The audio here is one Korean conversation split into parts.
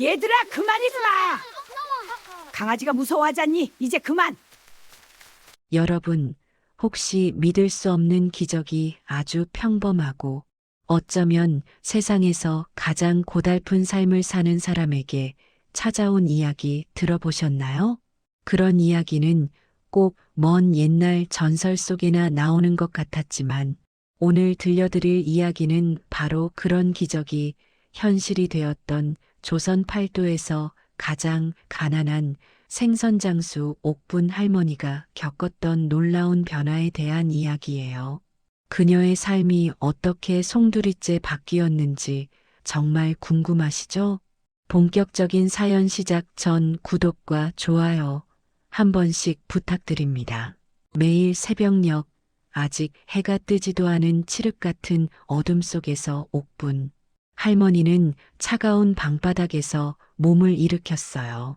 얘들아, 그만이지 마. 강아지가 무서워하잖니. 이제 그만. 여러분, 혹시 믿을 수 없는 기적이 아주 평범하고 어쩌면 세상에서 가장 고달픈 삶을 사는 사람에게 찾아온 이야기 들어보셨나요? 그런 이야기는 꼭 먼 옛날 전설 속에나 나오는 것 같았지만 오늘 들려드릴 이야기는 바로 그런 기적이 현실이 되었던 조선 팔도에서 가장 가난한 생선장수 옥분 할머니가 겪었던 놀라운 변화에 대한 이야기예요. 그녀의 삶이 어떻게 송두리째 바뀌었는지 정말 궁금하시죠? 본격적인 사연 시작 전 구독과 좋아요 한 번씩 부탁드립니다. 매일 새벽녘 아직 해가 뜨지도 않은 칠흑 같은 어둠 속에서 옥분 할머니는 차가운 방바닥에서 몸을 일으켰어요.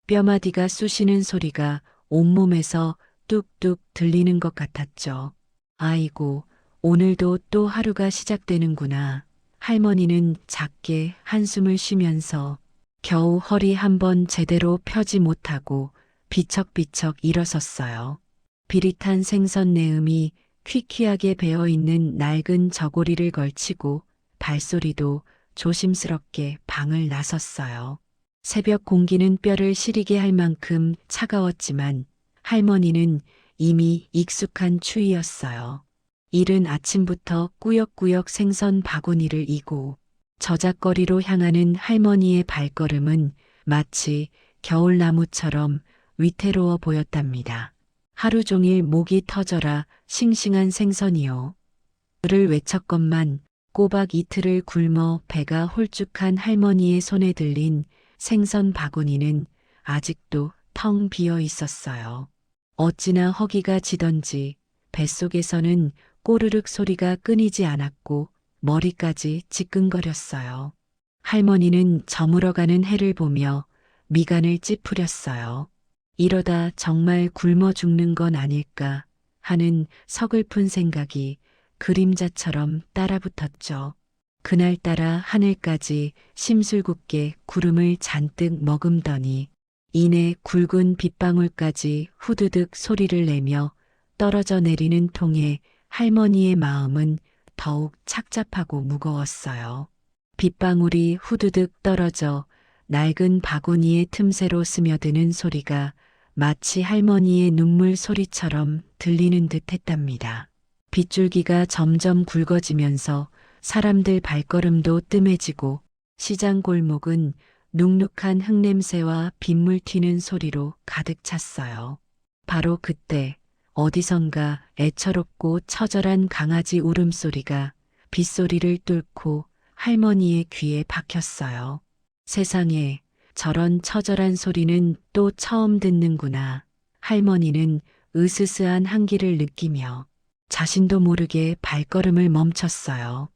뼈마디가 쑤시는 소리가 온몸에서 뚝뚝 들리는 것 같았죠. 아이고, 오늘도 또 하루가 시작되는구나. 할머니는 작게 한숨을 쉬면서 겨우 허리 한번 제대로 펴지 못하고 비척비척 일어섰어요. 비릿한 생선 내음이 퀴퀴하게 배어있는 낡은 저고리를 걸치고 발소리도 조심스럽게 방을 나섰어요. 새벽 공기는 뼈를 시리게 할 만큼 차가웠지만 할머니는 이미 익숙한 추위였어요. 이른 아침부터 꾸역꾸역 생선 바구니를 이고 저작거리로 향하는 할머니의 발걸음은 마치 겨울나무처럼 위태로워 보였답니다. 하루 종일 목이 터져라 싱싱한 생선이요. 를 외쳤건만 꼬박 이틀을 굶어 배가 홀쭉한 할머니의 손에 들린 생선 바구니는 아직도 텅 비어 있었어요. 어찌나 허기가 지던지 뱃속에서는 꼬르륵 소리가 끊이지 않았고 머리까지 지끈거렸어요. 할머니는 저물어가는 해를 보며 미간을 찌푸렸어요. 이러다 정말 굶어 죽는 건 아닐까 하는 서글픈 생각이 그림자처럼 따라붙었죠. 그날따라 하늘까지 심술궂게 구름을 잔뜩 머금더니 이내 굵은 빗방울까지 후드득 소리를 내며 떨어져 내리는 통에 할머니의 마음은 더욱 착잡하고 무거웠어요. 빗방울이 후드득 떨어져 낡은 바구니의 틈새로 스며드는 소리가 마치 할머니의 눈물 소리처럼 들리는 듯 했답니다. 빗줄기가 점점 굵어지면서 사람들 발걸음도 뜸해지고 시장 골목은 눅눅한 흙냄새와 빗물 튀는 소리로 가득 찼어요. 바로 그때 어디선가 애처롭고 처절한 강아지 울음소리가 빗소리를 뚫고 할머니의 귀에 박혔어요. 세상에 저런 처절한 소리는 또 처음 듣는구나. 할머니는 으스스한 한기를 느끼며 자신도 모르게 발걸음을 멈췄어요.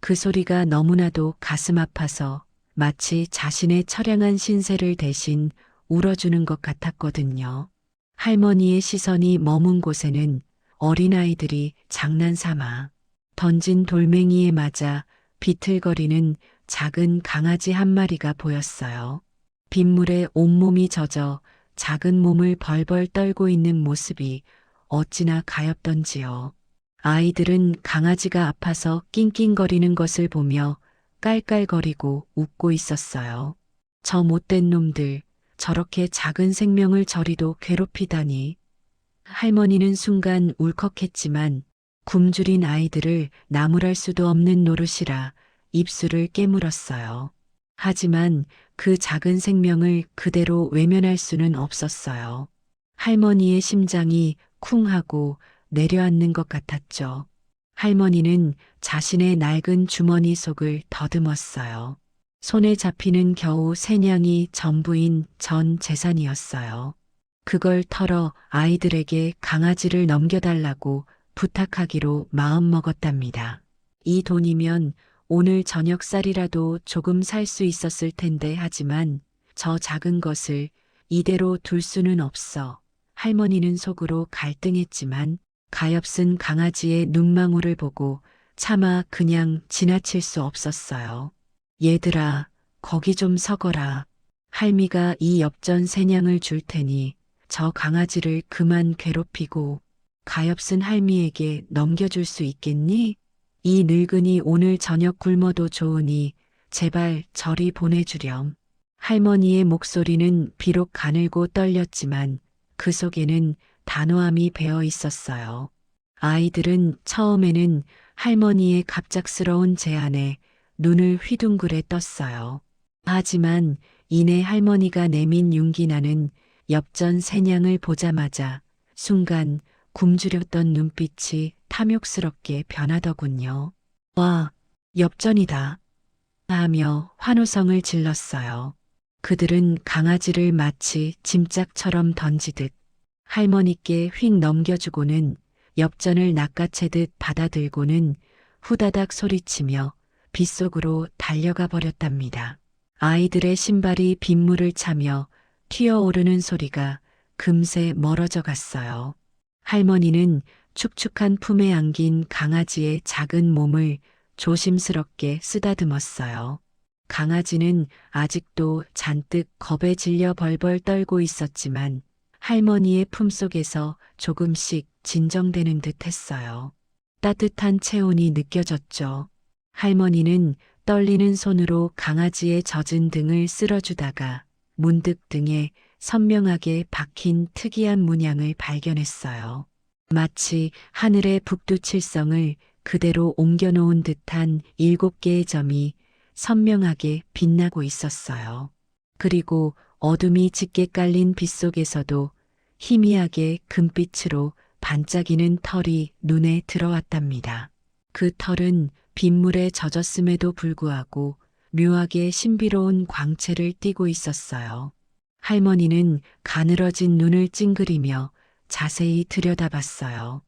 그 소리가 너무나도 가슴 아파서 마치 자신의 처량한 신세를 대신 울어주는 것 같았거든요. 할머니의 시선이 머문 곳에는 어린아이들이 장난삼아 던진 돌멩이에 맞아 비틀거리는 작은 강아지 한 마리가 보였어요. 빗물에 온몸이 젖어 작은 몸을 벌벌 떨고 있는 모습이 어찌나 가엾던지요. 아이들은 강아지가 아파서 낑낑거리는 것을 보며 깔깔거리고 웃고 있었어요. 저 못된 놈들, 저렇게 작은 생명을 저리도 괴롭히다니. 할머니는 순간 울컥했지만 굶주린 아이들을 나무랄 수도 없는 노릇이라 입술을 깨물었어요. 하지만 그 작은 생명을 그대로 외면할 수는 없었어요. 할머니의 심장이 쿵 하고 내려앉는 것 같았죠. 할머니는 자신의 낡은 주머니 속을 더듬었어요. 손에 잡히는 겨우 세 냥이 전부인 전 재산이었어요. 그걸 털어 아이들에게 강아지를 넘겨달라고 부탁하기로 마음먹었답니다. 이 돈이면 오늘 저녁살이라도 조금 살 수 있었을 텐데 하지만 저 작은 것을 이대로 둘 수는 없어. 할머니는 속으로 갈등했지만 가엾은 강아지의 눈망울을 보고 차마 그냥 지나칠 수 없었어요. 얘들아, 거기 좀 서거라. 할미가 이 엽전 새냥을 줄 테니 저 강아지를 그만 괴롭히고 가엾은 할미에게 넘겨줄 수 있겠니? 이 늙은이 오늘 저녁 굶어도 좋으니 제발 저리 보내주렴. 할머니의 목소리는 비록 가늘고 떨렸지만 그 속에는 단호함이 배어 있었어요. 아이들은 처음에는 할머니의 갑작스러운 제안에 눈을 휘둥그레 떴어요. 하지만 이내 할머니가 내민 윤기나는 엽전 새냥을 보자마자 순간 굶주렸던 눈빛이 탐욕스럽게 변하더군요. 와, 엽전이다. 하며 환호성을 질렀어요. 그들은 강아지를 마치 짐짝처럼 던지듯 할머니께 휙 넘겨주고는 엽전을 낚아채듯 받아들고는 후다닥 소리치며 빗속으로 달려가 버렸답니다. 아이들의 신발이 빗물을 차며 튀어오르는 소리가 금세 멀어져 갔어요. 할머니는 축축한 품에 안긴 강아지의 작은 몸을 조심스럽게 쓰다듬었어요. 강아지는 아직도 잔뜩 겁에 질려 벌벌 떨고 있었지만 할머니의 품속에서 조금씩 진정되는 듯 했어요. 따뜻한 체온이 느껴졌죠. 할머니는 떨리는 손으로 강아지의 젖은 등을 쓸어주다가 문득 등에 선명하게 박힌 특이한 문양을 발견했어요. 마치 하늘의 북두칠성을 그대로 옮겨놓은 듯한 7개의 점이 선명하게 빛나고 있었어요. 그리고 어둠이 짙게 깔린 빗속에서도 희미하게 금빛으로 반짝이는 털이 눈에 들어왔답니다. 그 털은 빗물에 젖었음에도 불구하고 묘하게 신비로운 광채를 띠고 있었어요. 할머니는 가늘어진 눈을 찡그리며 자세히 들여다봤어요.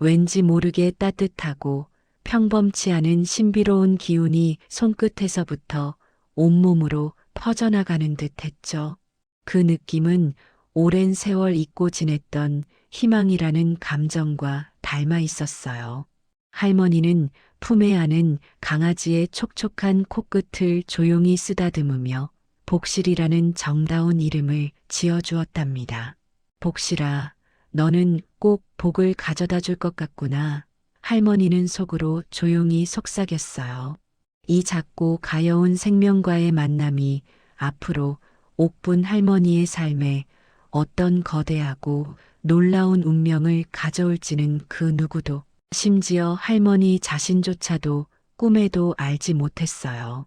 왠지 모르게 따뜻하고 평범치 않은 신비로운 기운이 손끝에서부터 온몸으로 퍼져나가는 듯 했죠. 그 느낌은 오랜 세월 잊고 지냈던 희망이라는 감정과 닮아 있었어요. 할머니는 품에 안은 강아지의 촉촉한 코끝을 조용히 쓰다듬으며 복실이라는 정다운 이름을 지어주었답니다. 복실아, 너는 꼭 복을 가져다 줄 것 같구나. 할머니는 속으로 조용히 속삭였어요. 이 작고 가여운 생명과의 만남이 앞으로 옥분 할머니의 삶에 어떤 거대하고 놀라운 운명을 가져올지는 그 누구도, 심지어 할머니 자신조차도 꿈에도 알지 못했어요.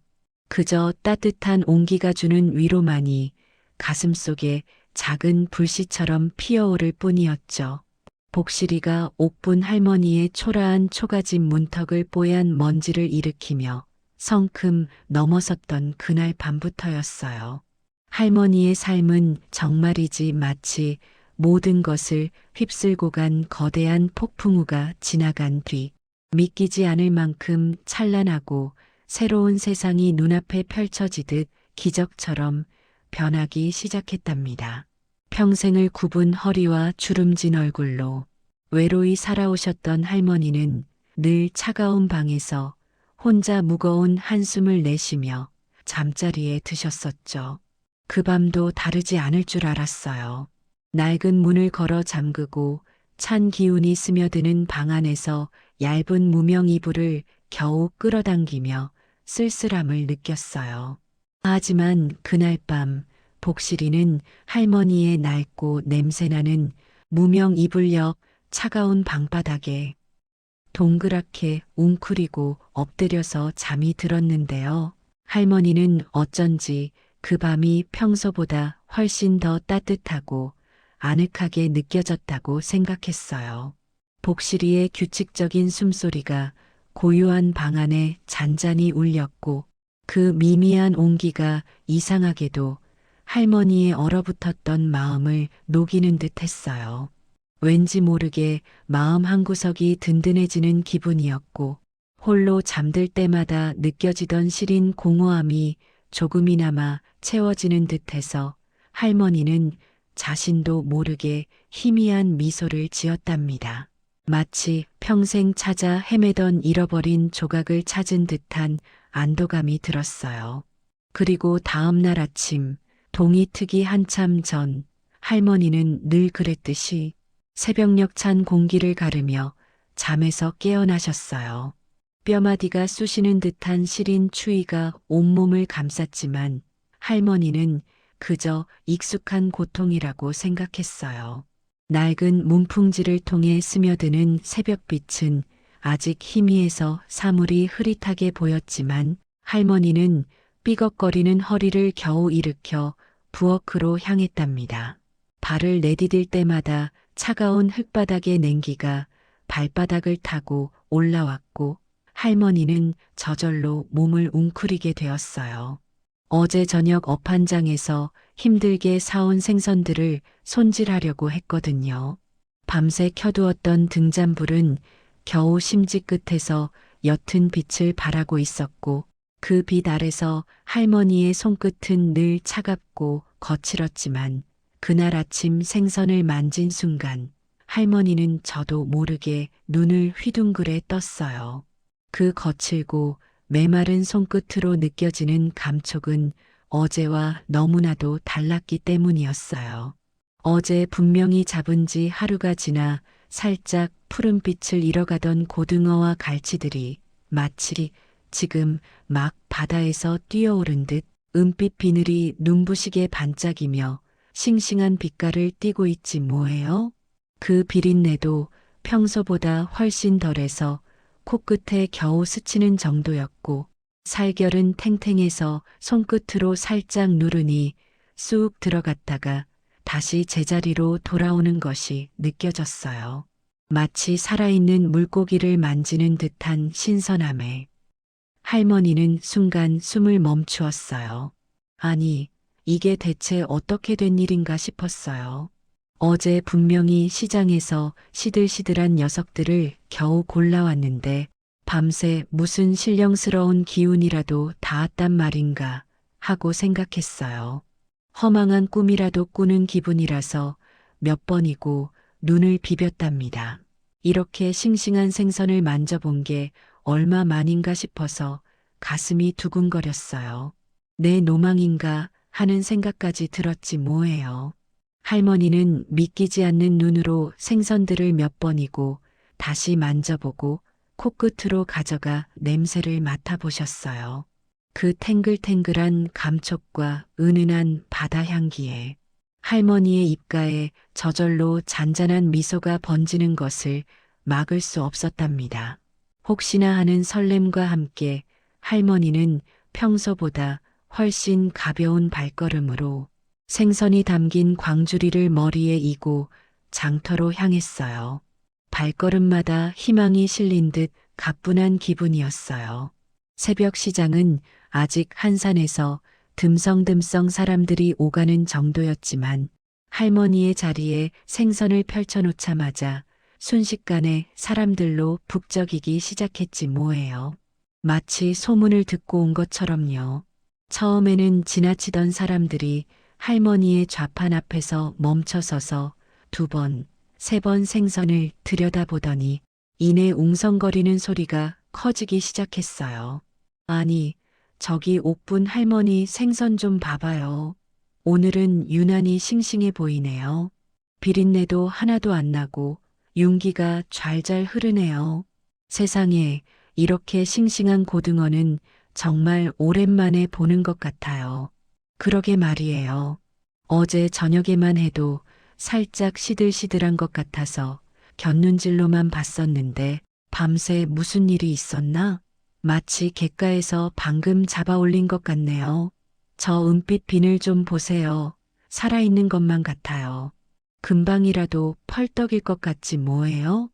그저 따뜻한 온기가 주는 위로만이 가슴속에 작은 불씨처럼 피어오를 뿐이었죠. 복실이가 옥분 할머니의 초라한 초가집 문턱을 뽀얀 먼지를 일으키며 성큼 넘어섰던 그날 밤부터였어요. 할머니의 삶은 정말이지 마치 모든 것을 휩쓸고 간 거대한 폭풍우가 지나간 뒤 믿기지 않을 만큼 찬란하고 새로운 세상이 눈앞에 펼쳐지듯 기적처럼 변하기 시작했답니다. 평생을 굽은 허리와 주름진 얼굴로 외로이 살아오셨던 할머니는 늘 차가운 방에서 혼자 무거운 한숨을 내쉬며 잠자리에 드셨었죠. 그 밤도 다르지 않을 줄 알았어요. 낡은 문을 걸어 잠그고 찬 기운이 스며드는 방 안에서 얇은 무명 이불을 겨우 끌어당기며 쓸쓸함을 느꼈어요. 하지만 그날 밤 복실이는 할머니의 낡고 냄새나는 무명 이불 옆 차가운 방바닥에 동그랗게 웅크리고 엎드려서 잠이 들었는데요. 할머니는 어쩐지 그 밤이 평소보다 훨씬 더 따뜻하고 아늑하게 느껴졌다고 생각했어요. 복실이의 규칙적인 숨소리가 고요한 방 안에 잔잔히 울렸고 그 미미한 온기가 이상하게도 할머니의 얼어붙었던 마음을 녹이는 듯 했어요. 왠지 모르게 마음 한구석이 든든해지는 기분이었고 홀로 잠들 때마다 느껴지던 시린 공허함이 조금이나마 채워지는 듯해서 할머니는 자신도 모르게 희미한 미소를 지었답니다. 마치 평생 찾아 헤매던 잃어버린 조각을 찾은 듯한 안도감이 들었어요. 그리고 다음 날 아침, 동이 트기 한참 전, 할머니는 늘 그랬듯이 새벽녘 찬 공기를 가르며 잠에서 깨어나셨어요. 뼈마디가 쑤시는 듯한 시린 추위가 온몸을 감쌌지만 할머니는 그저 익숙한 고통이라고 생각했어요. 낡은 문풍지를 통해 스며드는 새벽빛은 아직 희미해서 사물이 흐릿하게 보였지만 할머니는 삐걱거리는 허리를 겨우 일으켜 부엌으로 향했답니다. 발을 내디딜 때마다 차가운 흙바닥의 냉기가 발바닥을 타고 올라왔고 할머니는 저절로 몸을 웅크리게 되었어요. 어제 저녁 업한장에서 힘들게 사온 생선들을 손질하려고 했거든요. 밤새 켜두었던 등잔불은 겨우 심지 끝에서 옅은 빛을 발하고 있었고 그 빛 아래서 할머니의 손끝은 늘 차갑고 거칠었지만 그날 아침 생선을 만진 순간 할머니는 저도 모르게 눈을 휘둥그레 떴어요. 그 거칠고 메마른 손끝으로 느껴지는 감촉은 어제와 너무나도 달랐기 때문이었어요. 어제 분명히 잡은 지 하루가 지나 살짝 푸른빛을 잃어가던 고등어와 갈치들이 마치 지금 막 바다에서 뛰어오른 듯 은빛 비늘이 눈부시게 반짝이며 싱싱한 빛깔을 띠고 있지 뭐예요? 그 비린내도 평소보다 훨씬 덜해서 코끝에 겨우 스치는 정도였고 살결은 탱탱해서 손끝으로 살짝 누르니 쑥 들어갔다가 다시 제자리로 돌아오는 것이 느껴졌어요. 마치 살아있는 물고기를 만지는 듯한 신선함에 할머니는 순간 숨을 멈추었어요. 아니, 이게 대체 어떻게 된 일인가 싶었어요. 어제 분명히 시장에서 시들시들한 녀석들을 겨우 골라왔는데 밤새 무슨 신령스러운 기운이라도 닿았단 말인가 하고 생각했어요. 허망한 꿈이라도 꾸는 기분이라서 몇 번이고 눈을 비볐답니다. 이렇게 싱싱한 생선을 만져본 게 얼마 만인가 싶어서 가슴이 두근거렸어요. 내 노망인가 하는 생각까지 들었지 뭐예요. 할머니는 믿기지 않는 눈으로 생선들을 몇 번이고 다시 만져보고 코끝으로 가져가 냄새를 맡아보셨어요. 그 탱글탱글한 감촉과 은은한 바다 향기에 할머니의 입가에 저절로 잔잔한 미소가 번지는 것을 막을 수 없었답니다. 혹시나 하는 설렘과 함께 할머니는 평소보다 훨씬 가벼운 발걸음으로 생선이 담긴 광주리를 머리에 이고 장터로 향했어요. 발걸음마다 희망이 실린 듯 가뿐한 기분이었어요. 새벽 시장은 아직 한산해서 듬성듬성 사람들이 오가는 정도였지만 할머니의 자리에 생선을 펼쳐놓자마자 순식간에 사람들로 북적이기 시작했지 뭐예요. 마치 소문을 듣고 온 것처럼요. 처음에는 지나치던 사람들이 할머니의 좌판 앞에서 멈춰서서 두 번, 세 번 생선을 들여다보더니 이내 웅성거리는 소리가 커지기 시작했어요. 아니, 저기 옥분 할머니 생선 좀 봐봐요. 오늘은 유난히 싱싱해 보이네요. 비린내도 하나도 안 나고 윤기가 잘잘 흐르네요. 세상에 이렇게 싱싱한 고등어는 정말 오랜만에 보는 것 같아요. 그러게 말이에요. 어제 저녁에만 해도 살짝 시들시들한 것 같아서 곁눈질로만 봤었는데 밤새 무슨 일이 있었나? 마치 갯가에서 방금 잡아올린 것 같네요. 저 은빛 비늘 좀 보세요. 살아있는 것만 같아요. 금방이라도 펄떡일 것 같지 뭐예요?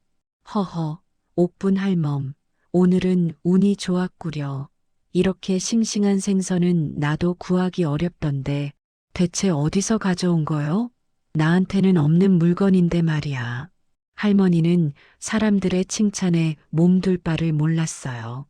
허허, 옥분 할멈. 오늘은 운이 좋았구려. 이렇게 싱싱한 생선은 나도 구하기 어렵던데 대체 어디서 가져온 거요? 나한테는 없는 물건인데 말이야. 할머니는 사람들의 칭찬에 몸둘 바를 몰랐어요.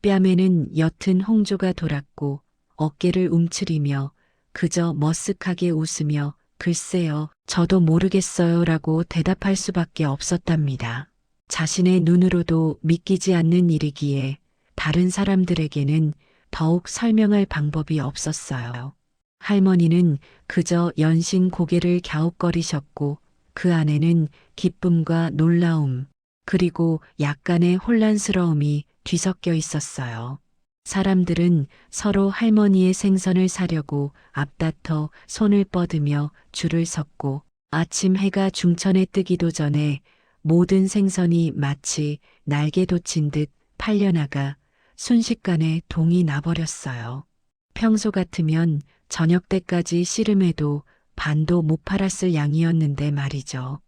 뺨에는 옅은 홍조가 돌았고 어깨를 움츠리며 그저 머쓱하게 웃으며 글쎄요, 저도 모르겠어요 라고 대답할 수밖에 없었답니다. 자신의 눈으로도 믿기지 않는 일이기에 다른 사람들에게는 더욱 설명할 방법이 없었어요. 할머니는 그저 연신 고개를 갸웃거리셨고 그 안에는 기쁨과 놀라움, 그리고 약간의 혼란스러움이 뒤섞여 있었어요. 사람들은 서로 할머니의 생선을 사려고 앞다퉈 손을 뻗으며 줄을 섰고 아침 해가 중천에 뜨기도 전에 모든 생선이 마치 날개 돋친 듯 팔려나가 순식간에 동이 나버렸어요. 평소 같으면 저녁 때까지 씨름해도 반도 못 팔았을 양이었는데 말이죠.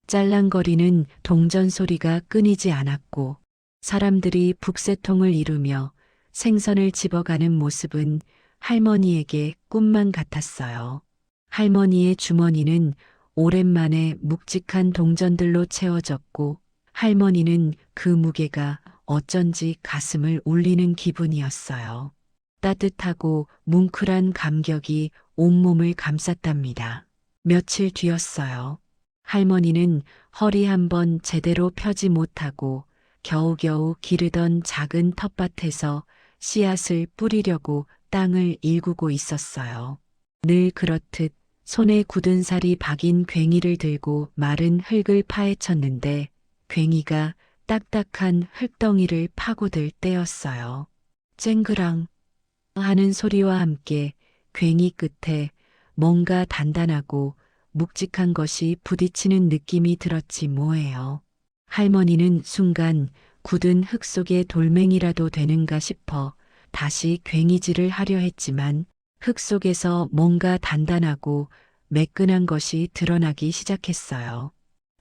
짤랑거리는 동전 소리가 끊이지 않았고 사람들이 북새통을 이루며 생선을 집어가는 모습은 할머니에게 꿈만 같았어요. 할머니의 주머니는 오랜만에 묵직한 동전들로 채워졌고 할머니는 그 무게가 어쩐지 가슴을 울리는 기분이었어요. 따뜻하고 뭉클한 감격이 온몸을 감쌌답니다. 며칠 뒤였어요. 할머니는 허리 한번 제대로 펴지 못하고 겨우겨우 기르던 작은 텃밭에서 씨앗을 뿌리려고 땅을 일구고 있었어요. 늘 그렇듯 손에 굳은 살이 박인 괭이를 들고 마른 흙을 파헤쳤는데 괭이가 딱딱한 흙덩이를 파고들 때였어요. 쨍그랑 하는 소리와 함께 괭이 끝에 뭔가 단단하고 묵직한 것이 부딪히는 느낌이 들었지 뭐예요. 할머니는 순간 굳은 흙 속에 돌멩이라도 되는가 싶어 다시 괭이질을 하려 했지만 흙 속에서 뭔가 단단하고 매끈한 것이 드러나기 시작했어요.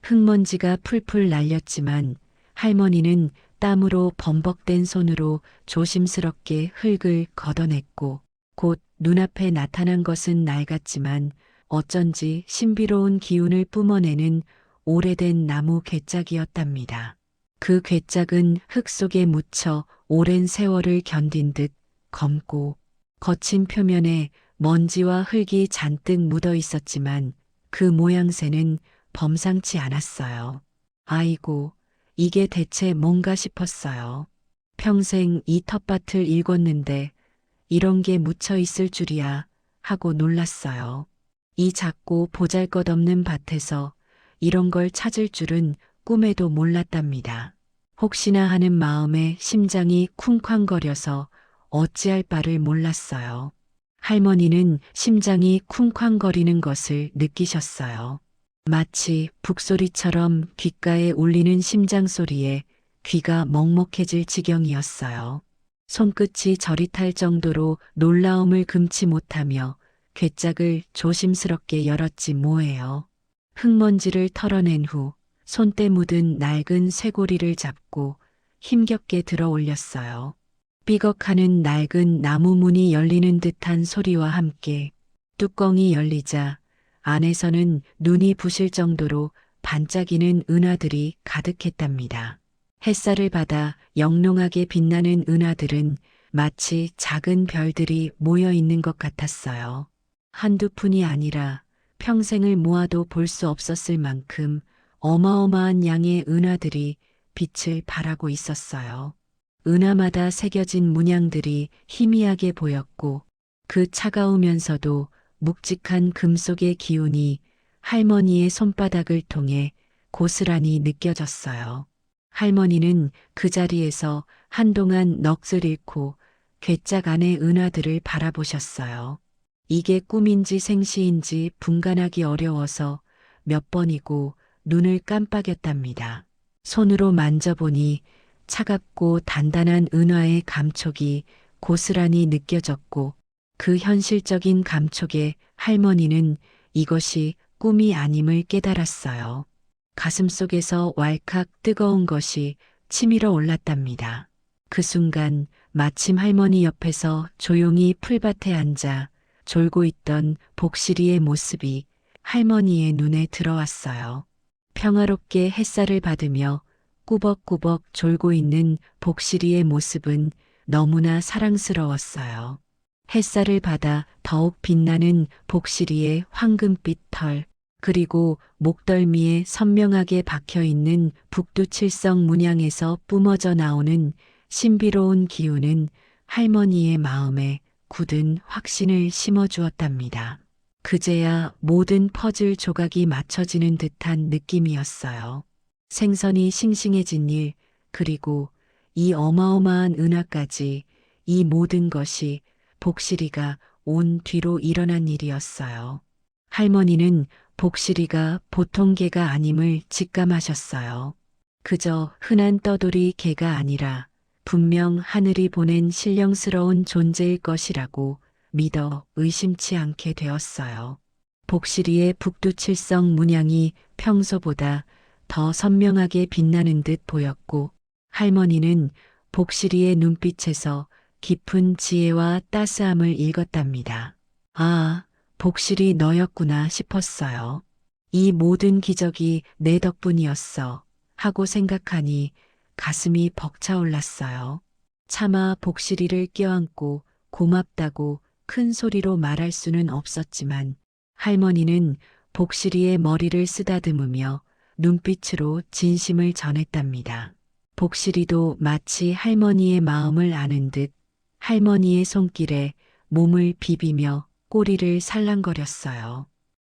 흙먼지가 풀풀 날렸지만 할머니는 땀으로 범벅된 손으로 조심스럽게 흙을 걷어냈고 곧 눈앞에 나타난 것은 낡았지만 어쩐지 신비로운 기운을 뿜어내는 오래된 나무 괴짝이었답니다. 그 괴짝은 흙 속에 묻혀 오랜 세월을 견딘 듯 검고 거친 표면에 먼지와 흙이 잔뜩 묻어 있었지만 그 모양새는 범상치 않았어요. 아이고, 이게 대체 뭔가 싶었어요. 평생 이 텃밭을 일궜는데 이런 게 묻혀 있을 줄이야 하고 놀랐어요. 이 작고 보잘것없는 밭에서 이런 걸 찾을 줄은 꿈에도 몰랐답니다. 혹시나 하는 마음에 심장이 쿵쾅거려서 어찌할 바를 몰랐어요. 할머니는 심장이 쿵쾅거리는 것을 느끼셨어요. 마치 북소리처럼 귓가에 울리는 심장 소리에 귀가 먹먹해질 지경이었어요. 손끝이 저릿할 정도로 놀라움을 금치 못하며 괴짝을 조심스럽게 열었지 뭐예요. 흙먼지를 털어낸 후 손때 묻은 낡은 쇠고리를 잡고 힘겹게 들어 올렸어요. 삐걱하는 낡은 나무 문이 열리는 듯한 소리와 함께 뚜껑이 열리자 안에서는 눈이 부실 정도로 반짝이는 은하들이 가득했답니다. 햇살을 받아 영롱하게 빛나는 은하들은 마치 작은 별들이 모여 있는 것 같았어요. 한두 푼이 아니라 평생을 모아도 볼 수 없었을 만큼 어마어마한 양의 은하들이 빛을 발하고 있었어요. 은하마다 새겨진 문양들이 희미하게 보였고 그 차가우면서도 묵직한 금속의 기운이 할머니의 손바닥을 통해 고스란히 느껴졌어요. 할머니는 그 자리에서 한동안 넋을 잃고 괴짝 안의 은하들을 바라보셨어요. 이게 꿈인지 생시인지 분간하기 어려워서 몇 번이고 눈을 깜빡였답니다. 손으로 만져보니 차갑고 단단한 은하의 감촉이 고스란히 느껴졌고 그 현실적인 감촉에 할머니는 이것이 꿈이 아님을 깨달았어요. 가슴속에서 왈칵 뜨거운 것이 치밀어 올랐답니다. 그 순간 마침 할머니 옆에서 조용히 풀밭에 앉아 졸고 있던 복실이의 모습이 할머니의 눈에 들어왔어요. 평화롭게 햇살을 받으며 꾸벅꾸벅 졸고 있는 복실이의 모습은 너무나 사랑스러웠어요. 햇살을 받아 더욱 빛나는 복실이의 황금빛 털, 그리고 목덜미에 선명하게 박혀있는 북두칠성 문양에서 뿜어져 나오는 신비로운 기운은 할머니의 마음에 굳은 확신을 심어주었답니다. 그제야 모든 퍼즐 조각이 맞춰지는 듯한 느낌이었어요. 생선이 싱싱해진 일, 그리고 이 어마어마한 은하까지, 이 모든 것이 복실이가 온 뒤로 일어난 일이었어요. 할머니는 복실이가 보통 개가 아님을 직감하셨어요. 그저 흔한 떠돌이 개가 아니라 분명 하늘이 보낸 신령스러운 존재일 것이라고 믿어 의심치 않게 되었어요. 복실이의 북두칠성 문양이 평소보다 더 선명하게 빛나는 듯 보였고, 할머니는 복실이의 눈빛에서 깊은 지혜와 따스함을 읽었답니다. 아, 복실이 너였구나 싶었어요. 이 모든 기적이 내 덕분이었어 하고 생각하니 가슴이 벅차올랐어요. 차마 복실이를 껴안고 고맙다고 큰 소리로 말할 수는 없었지만 할머니는 복실이의 머리를 쓰다듬으며 눈빛으로 진심을 전했답니다. 복실이도 마치 할머니의 마음을 아는 듯 할머니의 손길에 몸을 비비며 꼬리를 살랑거렸어요.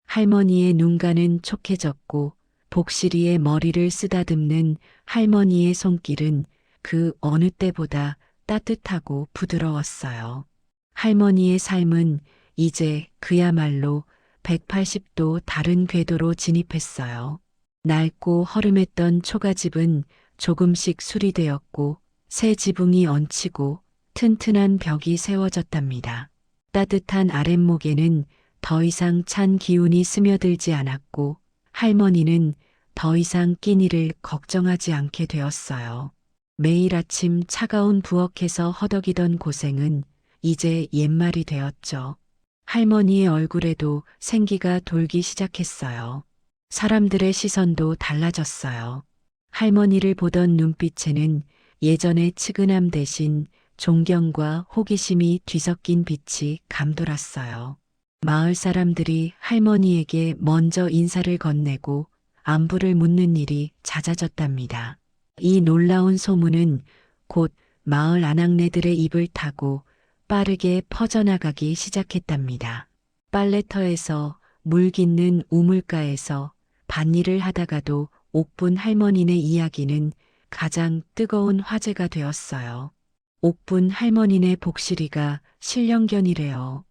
할머니의 눈가는 촉해졌고 복실이의 머리를 쓰다듬는 할머니의 손길은 그 어느 때보다 따뜻하고 부드러웠어요. 할머니의 삶은 이제 그야말로 180도 다른 궤도로 진입했어요. 낡고 허름했던 초가집은 조금씩 수리되었고 새 지붕이 얹히고 튼튼한 벽이 세워졌답니다. 따뜻한 아랫목에는 더 이상 찬 기운이 스며들지 않았고 할머니는 더 이상 끼니를 걱정하지 않게 되었어요. 매일 아침 차가운 부엌에서 허덕이던 고생은 이제 옛말이 되었죠. 할머니의 얼굴에도 생기가 돌기 시작했어요. 사람들의 시선도 달라졌어요. 할머니를 보던 눈빛에는 예전의 측은함 대신 존경과 호기심이 뒤섞인 빛이 감돌았어요. 마을 사람들이 할머니에게 먼저 인사를 건네고 안부를 묻는 일이 잦아졌답니다. 이 놀라운 소문은 곧 마을 아낙네들의 입을 타고 빠르게 퍼져나가기 시작했답니다. 빨래터에서 물 깃는 우물가에서 밭일을 하다가도 옥분 할머니네 이야기는 가장 뜨거운 화제가 되었어요. 옥분 할머니네 복실이가 실령견이래요.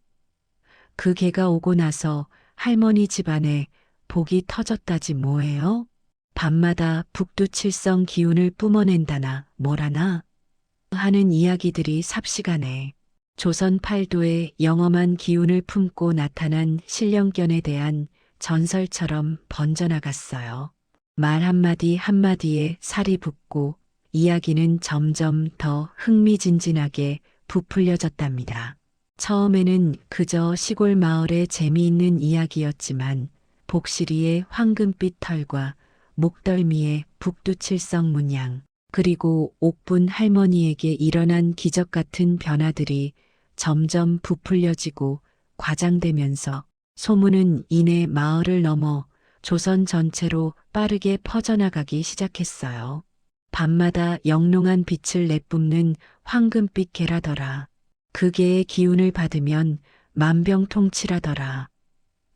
그 개가 오고 나서 할머니 집안에 복이 터졌다지 뭐예요? 밤마다 북두칠성 기운을 뿜어낸다나 뭐라나 하는 이야기들이 삽시간에 조선 팔도의 영험한 기운을 품고 나타난 신령견에 대한 전설처럼 번져나갔어요. 말 한마디 한마디에 살이 붙고 이야기는 점점 더 흥미진진하게 부풀려졌답니다. 처음에는 그저 시골 마을의 재미있는 이야기였지만 복실이의 황금빛 털과 목덜미의 북두칠성 문양, 그리고 옥분 할머니에게 일어난 기적 같은 변화들이 점점 부풀려지고 과장되면서 소문은 이내 마을을 넘어 조선 전체로 빠르게 퍼져나가기 시작했어요. 밤마다 영롱한 빛을 내뿜는 황금빛 개라더라. 그 개의 기운을 받으면 만병통치라더라.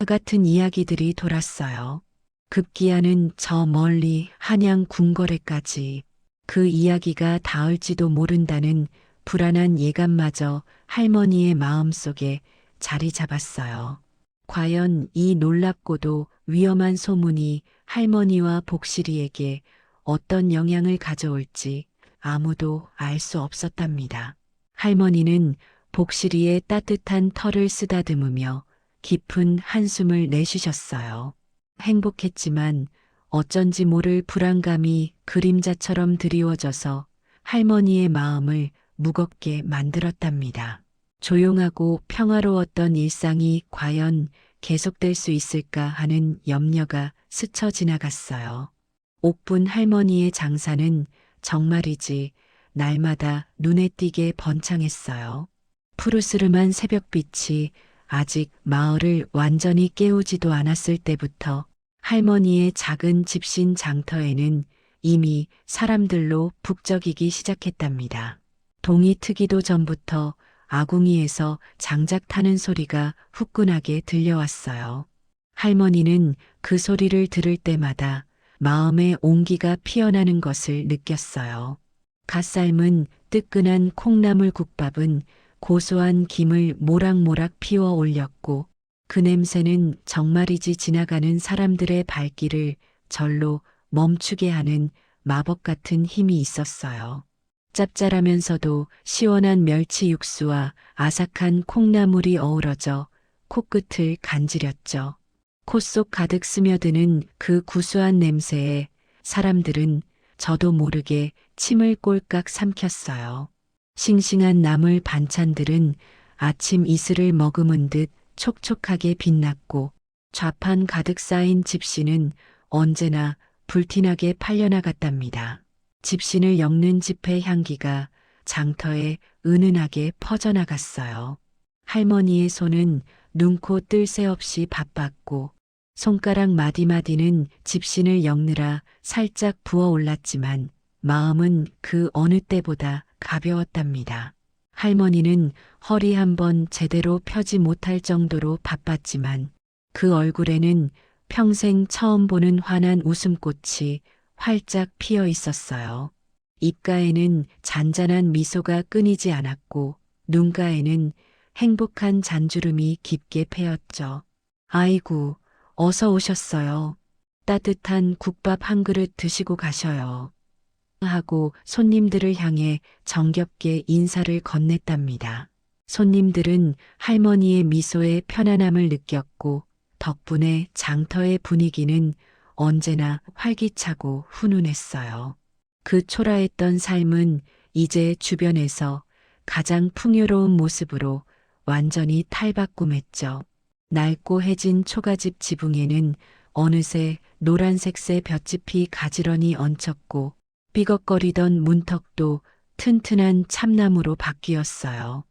같은 이야기들이 돌았어요. 급기야는 저 멀리 한양 궁궐에까지 그 이야기가 닿을지도 모른다는 불안한 예감마저 할머니의 마음속에 자리 잡았어요. 과연 이 놀랍고도 위험한 소문이 할머니와 복실이에게 어떤 영향을 가져올지 아무도 알 수 없었답니다. 할머니는 복실이의 따뜻한 털을 쓰다듬으며 깊은 한숨을 내쉬셨어요. 행복했지만 어쩐지 모를 불안감이 그림자처럼 드리워져서 할머니의 마음을 무겁게 만들었답니다. 조용하고 평화로웠던 일상이 과연 계속될 수 있을까 하는 염려가 스쳐 지나갔어요. 옥분 할머니의 장사는 정말이지 날마다 눈에 띄게 번창했어요. 푸르스름한 새벽빛이 아직 마을을 완전히 깨우지도 않았을 때부터 할머니의 작은 집신 장터에는 이미 사람들로 북적이기 시작했답니다. 동이 트기도 전부터 아궁이에서 장작 타는 소리가 후끈하게 들려왔어요. 할머니는 그 소리를 들을 때마다 마음에 온기가 피어나는 것을 느꼈어요. 갓 삶은 뜨끈한 콩나물 국밥은 고소한 김을 모락모락 피워 올렸고 그 냄새는 정말이지 지나가는 사람들의 발길을 절로 멈추게 하는 마법 같은 힘이 있었어요. 짭짤하면서도 시원한 멸치 육수와 아삭한 콩나물이 어우러져 코끝을 간지렸죠. 콧 속 가득 스며드는 그 구수한 냄새에 사람들은 저도 모르게 침을 꼴깍 삼켰어요. 싱싱한 나물 반찬들은 아침 이슬을 머금은 듯 촉촉하게 빛났고 좌판 가득 쌓인 집신은 언제나 불티나게 팔려나갔답니다. 집신을 엮는 집의 향기가 장터에 은은하게 퍼져나갔어요. 할머니의 손은 눈코 뜰 새 없이 바빴고 손가락 마디마디는 집신을 엮느라 살짝 부어올랐지만 마음은 그 어느 때보다 가벼웠답니다. 할머니는 허리 한번 제대로 펴지 못할 정도로 바빴지만 그 얼굴에는 평생 처음 보는 환한 웃음꽃이 활짝 피어 있었어요. 입가에는 잔잔한 미소가 끊이지 않았고 눈가에는 행복한 잔주름이 깊게 패였죠. 아이고, 어서 오셨어요. 따뜻한 국밥 한 그릇 드시고 가셔요. 하고 손님들을 향해 정겹게 인사를 건넸답니다. 손님들은 할머니의 미소에 편안함을 느꼈고 덕분에 장터의 분위기는 언제나 활기차고 훈훈했어요. 그 초라했던 삶은 이제 주변에서 가장 풍요로운 모습으로 완전히 탈바꿈했죠. 낡고 해진 초가집 지붕에는 어느새 노란색 새 볏짚이 가지런히 얹혔고 삐걱거리던 문턱도 튼튼한 참나무로 바뀌었어요.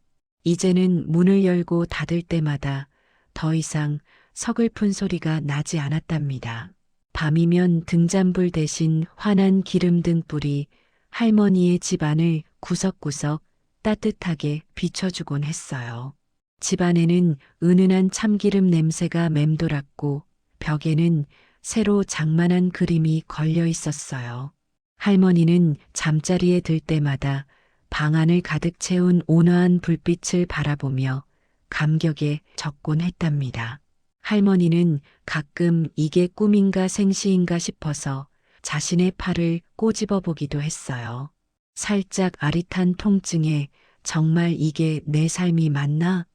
이제는 문을 열고 닫을 때마다 더 이상 서글픈 소리가 나지 않았답니다. 밤이면 등잔불 대신 환한 기름 등불이 할머니의 집안을 구석구석 따뜻하게 비춰주곤 했어요. 집안에는 은은한 참기름 냄새가 맴돌았고 벽에는 새로 장만한 그림이 걸려 있었어요. 할머니는 잠자리에 들 때마다 방 안을 가득 채운 온화한 불빛을 바라보며 감격에 젖곤 했답니다. 할머니는 가끔 이게 꿈인가 생시인가 싶어서 자신의 팔을 꼬집어 보기도 했어요. 살짝 아릿한 통증에 정말 이게 내 삶이 맞나?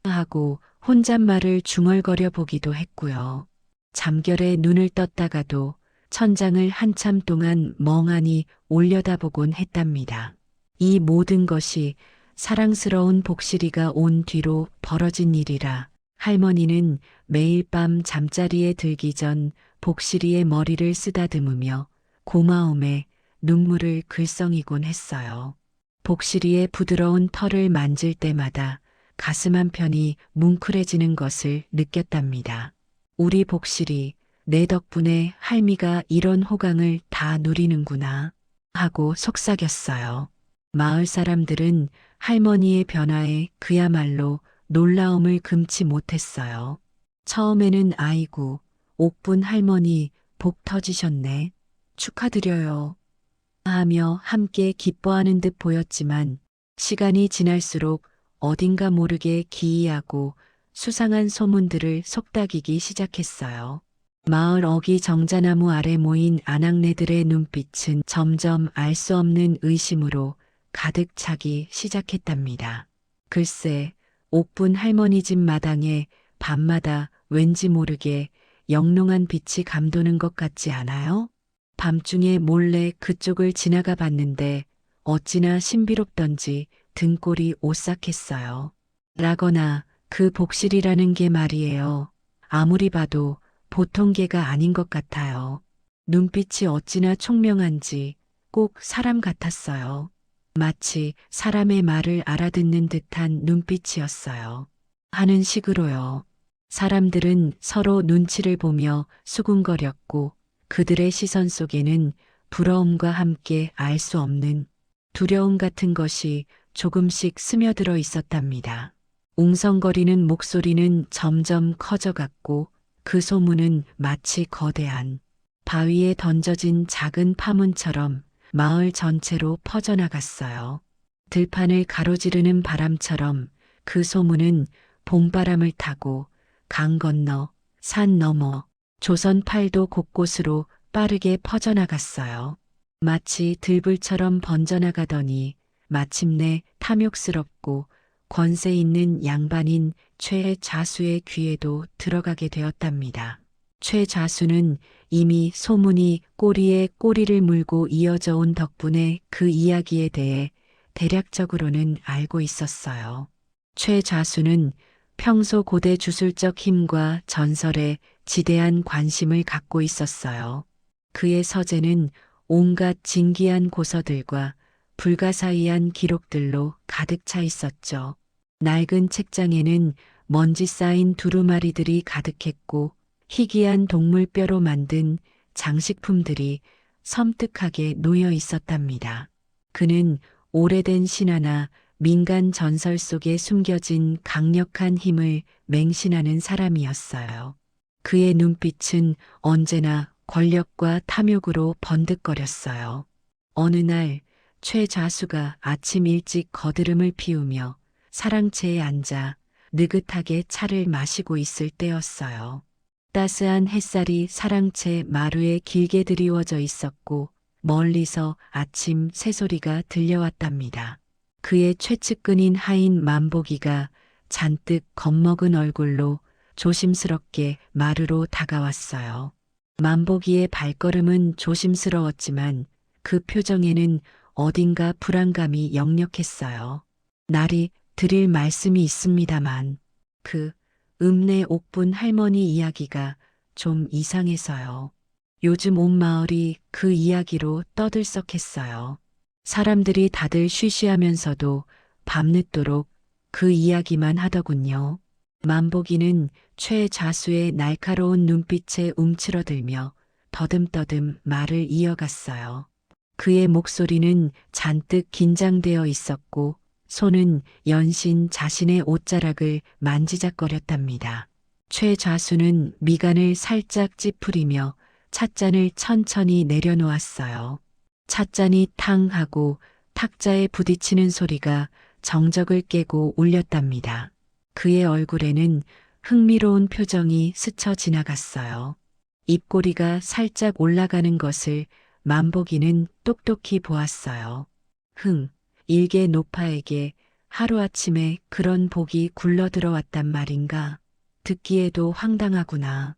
하고 혼잣말을 중얼거려 보기도 했고요. 잠결에 눈을 떴다가도 천장을 한참 동안 멍하니 올려다보곤 했답니다. 이 모든 것이 사랑스러운 복실이가 온 뒤로 벌어진 일이라 할머니는 매일 밤 잠자리에 들기 전 복실이의 머리를 쓰다듬으며 고마움에 눈물을 글썽이곤 했어요. 복실이의 부드러운 털을 만질 때마다 가슴 한편이 뭉클해지는 것을 느꼈답니다. 우리 복실이 내 덕분에 할미가 이런 호강을 다 누리는구나 하고 속삭였어요. 마을 사람들은 할머니의 변화에 그야말로 놀라움을 금치 못했어요. 처음에는 아이고, 옥분 할머니 복 터지셨네. 축하드려요. 하며 함께 기뻐하는 듯 보였지만 시간이 지날수록 어딘가 모르게 기이하고 수상한 소문들을 속닥이기 시작했어요. 마을 어기 정자나무 아래 모인 아낙네들의 눈빛은 점점 알 수 없는 의심으로 가득 차기 시작했답니다. 글쎄, 옥분 할머니 집 마당에 밤마다 왠지 모르게 영롱한 빛이 감도는 것 같지 않아요? 밤중에 몰래 그쪽을 지나가 봤는데 어찌나 신비롭던지 등골이 오싹했어요. 라거나 그 복실이라는 게 말이에요. 아무리 봐도 보통 개가 아닌 것 같아요. 눈빛이 어찌나 총명한지 꼭 사람 같았어요. 마치 사람의 말을 알아듣는 듯한 눈빛이었어요. 하는 식으로요. 사람들은 서로 눈치를 보며 수군거렸고 그들의 시선 속에는 부러움과 함께 알 수 없는 두려움 같은 것이 조금씩 스며들어 있었답니다. 웅성거리는 목소리는 점점 커져갔고 그 소문은 마치 거대한 바위에 던져진 작은 파문처럼 마을 전체로 퍼져나갔어요. 들판을 가로지르는 바람처럼 그 소문은 봄바람을 타고 강 건너, 산 너머, 조선 팔도 곳곳으로 빠르게 퍼져나갔어요. 마치 들불처럼 번져나가더니 마침내 탐욕스럽고 권세 있는 양반인 최좌수의 귀에도 들어가게 되었답니다. 최좌수는 이미 소문이 꼬리에 꼬리를 물고 이어져 온 덕분에 그 이야기에 대해 대략적으로는 알고 있었어요. 최좌수는 평소 고대 주술적 힘과 전설에 지대한 관심을 갖고 있었어요. 그의 서재는 온갖 진기한 고서들과 불가사의한 기록들로 가득 차 있었죠. 낡은 책장에는 먼지 쌓인 두루마리들이 가득했고 희귀한 동물뼈로 만든 장식품들이 섬뜩하게 놓여 있었답니다. 그는 오래된 신화나 민간 전설 속에 숨겨진 강력한 힘을 맹신하는 사람이었어요. 그의 눈빛은 언제나 권력과 탐욕으로 번득거렸어요. 어느 날 최좌수가 아침 일찍 거드름을 피우며 사랑채에 앉아 느긋하게 차를 마시고 있을 때였어요. 따스한 햇살이 사랑채 마루에 길게 드리워져 있었고 멀리서 아침 새소리가 들려왔답니다. 그의 최측근인 하인 만보기가 잔뜩 겁먹은 얼굴로 조심스럽게 마루로 다가왔어요. 만보기의 발걸음은 조심스러웠지만 그 표정에는 어딘가 불안감이 역력했어요. 날이 드릴 말씀이 있습니다만 그 읍내 옥분 할머니 이야기가 좀 이상해서요. 요즘 온 마을이 그 이야기로 떠들썩했어요. 사람들이 다들 쉬쉬하면서도 밤늦도록 그 이야기만 하더군요. 만보기는 최좌수의 날카로운 눈빛에 움츠러들며 더듬더듬 말을 이어갔어요. 그의 목소리는 잔뜩 긴장되어 있었고 손은 연신 자신의 옷자락을 만지작거렸답니다. 최좌수는 미간을 살짝 찌푸리며 찻잔을 천천히 내려놓았어요. 찻잔이 탕 하고 탁자에 부딪히는 소리가 정적을 깨고 울렸답니다. 그의 얼굴에는 흥미로운 표정이 스쳐 지나갔어요. 입꼬리가 살짝 올라가는 것을 만보기는 똑똑히 보았어요. 일개 노파에게 하루아침에 그런 복이 굴러들어왔단 말인가. 듣기에도 황당하구나.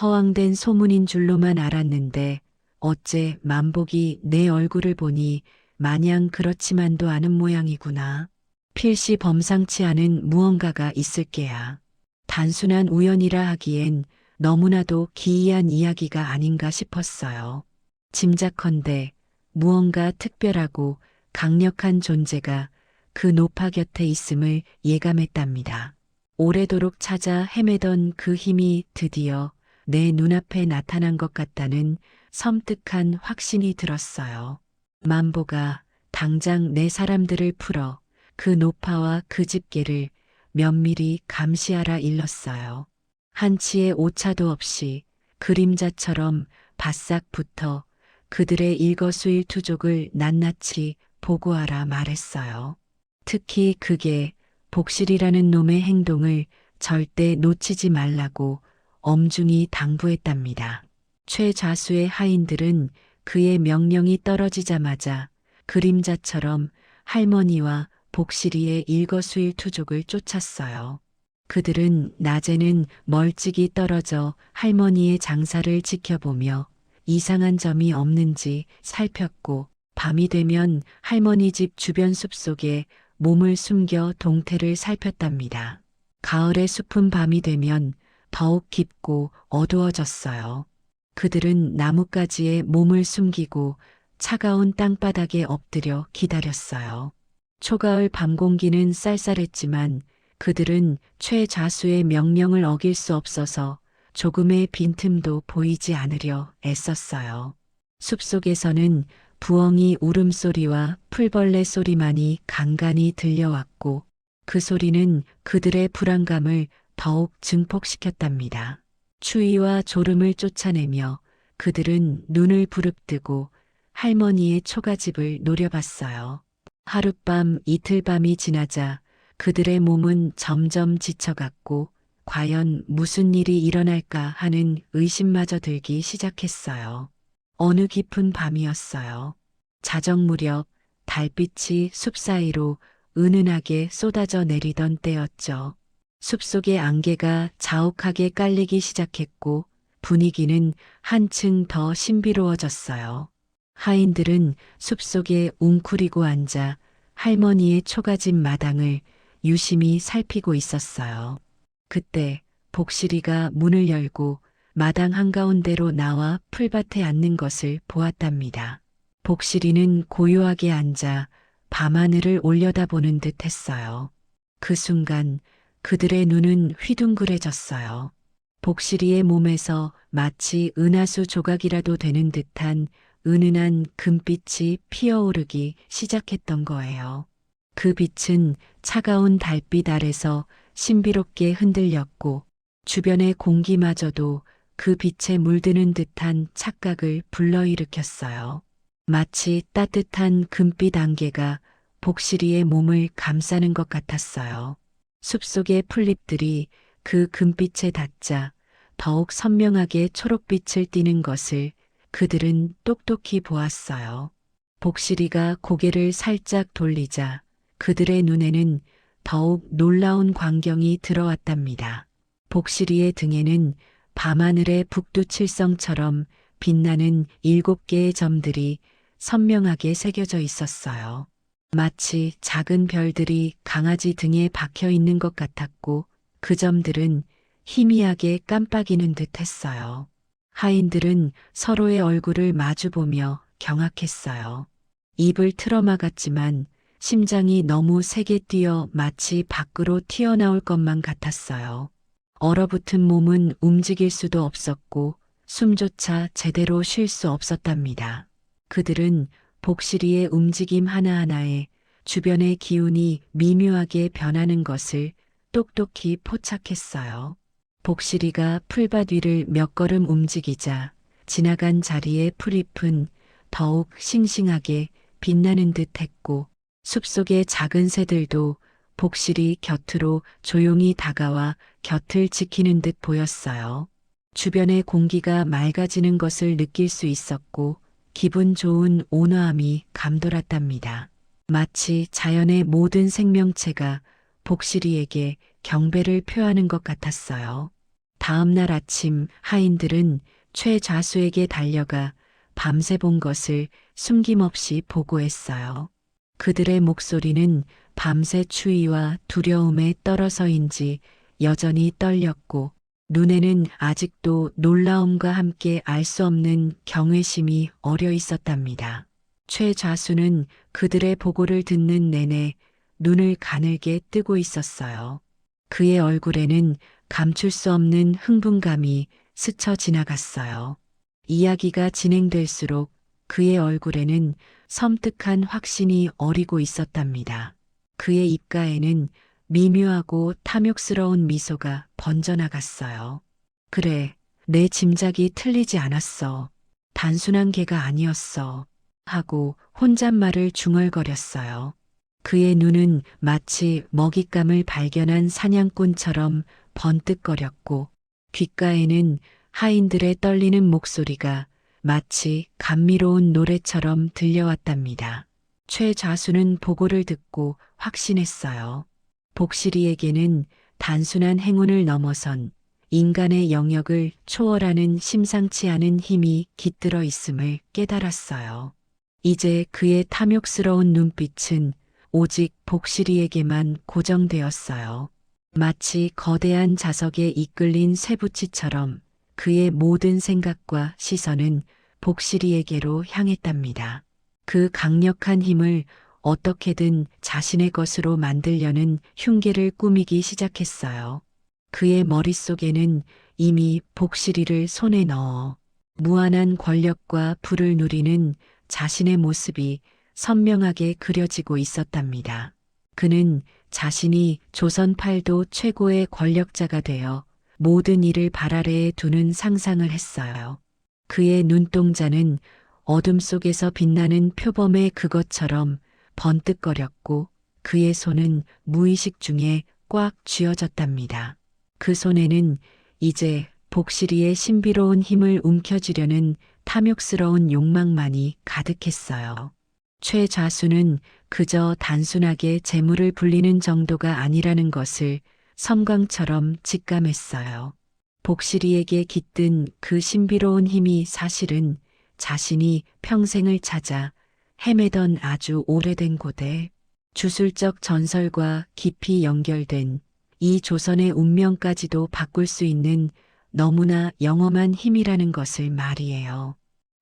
허황된 소문인 줄로만 알았는데 어째 만복이 내 얼굴을 보니 마냥 그렇지만도 않은 모양이구나. 필시 범상치 않은 무언가가 있을 게야. 단순한 우연이라 하기엔 너무나도 기이한 이야기가 아닌가 싶었어요. 짐작컨대 무언가 특별하고 강력한 존재가 그 노파 곁에 있음을 예감했답니다. 오래도록 찾아 헤매던 그 힘이 드디어 내 눈앞에 나타난 것 같다는 섬뜩한 확신이 들었어요. 만보가 당장 내 사람들을 풀어 그 노파와 그 집계를 면밀히 감시하라 일렀어요. 한치의 오차도 없이 그림자처럼 바싹 붙어 그들의 일거수일투족을 낱낱이 보고하라 말했어요. 특히 그게 복실이라는 놈의 행동을 절대 놓치지 말라고 엄중히 당부했답니다. 최좌수의 하인들은 그의 명령이 떨어지자마자 그림자처럼 할머니와 복실이의 일거수일투족을 쫓았어요. 그들은 낮에는 멀찍이 떨어져 할머니의 장사를 지켜보며 이상한 점이 없는지 살폈고 밤이 되면 할머니 집 주변 숲속에 몸을 숨겨 동태를 살폈답니다. 가을의 숲은 밤이 되면 더욱 깊고 어두워졌어요. 그들은 나뭇가지에 몸을 숨기고 차가운 땅바닥에 엎드려 기다렸어요. 초가을 밤 공기는 쌀쌀했지만 그들은 최좌수의 명령을 어길 수 없어서 조금의 빈틈도 보이지 않으려 애썼어요. 숲속에서는 부엉이 울음소리와 풀벌레 소리만이 간간이 들려왔고 그 소리는 그들의 불안감을 더욱 증폭시켰답니다. 추위와 졸음을 쫓아내며 그들은 눈을 부릅뜨고 할머니의 초가집을 노려봤어요. 하룻밤 이틀밤이 지나자 그들의 몸은 점점 지쳐갔고 과연 무슨 일이 일어날까 하는 의심마저 들기 시작했어요. 어느 깊은 밤이었어요. 자정 무렵 달빛이 숲 사이로 은은하게 쏟아져 내리던 때였죠. 숲속의 안개가 자욱하게 깔리기 시작했고 분위기는 한층 더 신비로워졌어요. 하인들은 숲속에 웅크리고 앉아 할머니의 초가집 마당을 유심히 살피고 있었어요. 그때 복실이가 문을 열고 마당 한가운데로 나와 풀밭에 앉는 것을 보았답니다. 복실이는 고요하게 앉아 밤하늘을 올려다보는 듯 했어요. 그 순간 그들의 눈은 휘둥그레졌어요. 복실이의 몸에서 마치 은하수 조각이라도 되는 듯한 은은한 금빛이 피어오르기 시작했던 거예요. 그 빛은 차가운 달빛 아래서 신비롭게 흔들렸고 주변의 공기마저도 그 빛에 물드는 듯한 착각을 불러일으켰어요. 마치 따뜻한 금빛 안개가 복실이의 몸을 감싸는 것 같았어요. 숲속의 풀잎들이 그 금빛에 닿자 더욱 선명하게 초록빛을 띠는 것을 그들은 똑똑히 보았어요. 복실이가 고개를 살짝 돌리자 그들의 눈에는 더욱 놀라운 광경이 들어왔답니다. 복실이의 등에는 밤하늘의 북두칠성처럼 빛나는 7개의 점들이 선명하게 새겨져 있었어요. 마치 작은 별들이 강아지 등에 박혀 있는 것 같았고 그 점들은 희미하게 깜빡이는 듯 했어요. 하인들은 서로의 얼굴을 마주보며 경악했어요. 입을 틀어막았지만 심장이 너무 세게 뛰어 마치 밖으로 튀어나올 것만 같았어요. 얼어붙은 몸은 움직일 수도 없었고 숨조차 제대로 쉴 수 없었답니다. 그들은 복실이의 움직임 하나하나에 주변의 기운이 미묘하게 변하는 것을 똑똑히 포착했어요. 복실이가 풀밭 위를 몇 걸음 움직이자 지나간 자리의 풀잎은 더욱 싱싱하게 빛나는 듯 했고 숲속의 작은 새들도 복실이 곁으로 조용히 다가와 곁을 지키는 듯 보였어요. 주변의 공기가 맑아지는 것을 느낄 수 있었고 기분 좋은 온화함이 감돌았답니다. 마치 자연의 모든 생명체가 복실이에게 경배를 표하는 것 같았어요. 다음 날 아침 하인들은 최좌수에게 달려가 밤새 본 것을 숨김없이 보고했어요. 그들의 목소리는 밤새 추위와 두려움에 떨어서인지 여전히 떨렸고 눈에는 아직도 놀라움과 함께 알 수 없는 경외심이 어려 있었답니다. 최좌수는 그들의 보고를 듣는 내내 눈을 가늘게 뜨고 있었어요. 그의 얼굴에는 감출 수 없는 흥분감이 스쳐 지나갔어요. 이야기가 진행될수록 그의 얼굴에는 섬뜩한 확신이 어리고 있었답니다. 그의 입가에는 미묘하고 탐욕스러운 미소가 번져나갔어요. 그래, 내 짐작이 틀리지 않았어. 단순한 개가 아니었어. 하고 혼잣말을 중얼거렸어요. 그의 눈은 마치 먹잇감을 발견한 사냥꾼처럼 번뜩거렸고 귓가에는 하인들의 떨리는 목소리가 마치 감미로운 노래처럼 들려왔답니다. 최좌수는 보고를 듣고 확신했어요. 복실이에게는 단순한 행운을 넘어선 인간의 영역을 초월하는 심상치 않은 힘이 깃들어 있음을 깨달았어요. 이제 그의 탐욕스러운 눈빛은 오직 복실이에게만 고정되었어요. 마치 거대한 자석에 이끌린 쇠붙이처럼 그의 모든 생각과 시선은 복실이에게로 향했답니다. 그 강력한 힘을 어떻게든 자신의 것으로 만들려는 흉계를 꾸미기 시작했어요. 그의 머릿속에는 이미 복실이를 손에 넣어 무한한 권력과 부를 누리는 자신의 모습이 선명하게 그려지고 있었답니다. 그는 자신이 조선 팔도 최고의 권력자가 되어 모든 일을 발 아래에 두는 상상을 했어요. 그의 눈동자는 어둠 속에서 빛나는 표범의 그것처럼 번뜩거렸고 그의 손은 무의식 중에 꽉 쥐어졌답니다. 그 손에는 이제 복실이의 신비로운 힘을 움켜쥐려는 탐욕스러운 욕망만이 가득했어요. 최좌수는 그저 단순하게 재물을 불리는 정도가 아니라는 것을 섬광처럼 직감했어요. 복실이에게 깃든 그 신비로운 힘이 사실은 자신이 평생을 찾아 헤매던 아주 오래된 고대, 주술적 전설과 깊이 연결된 이 조선의 운명까지도 바꿀 수 있는 너무나 영험한 힘이라는 것을 말이에요.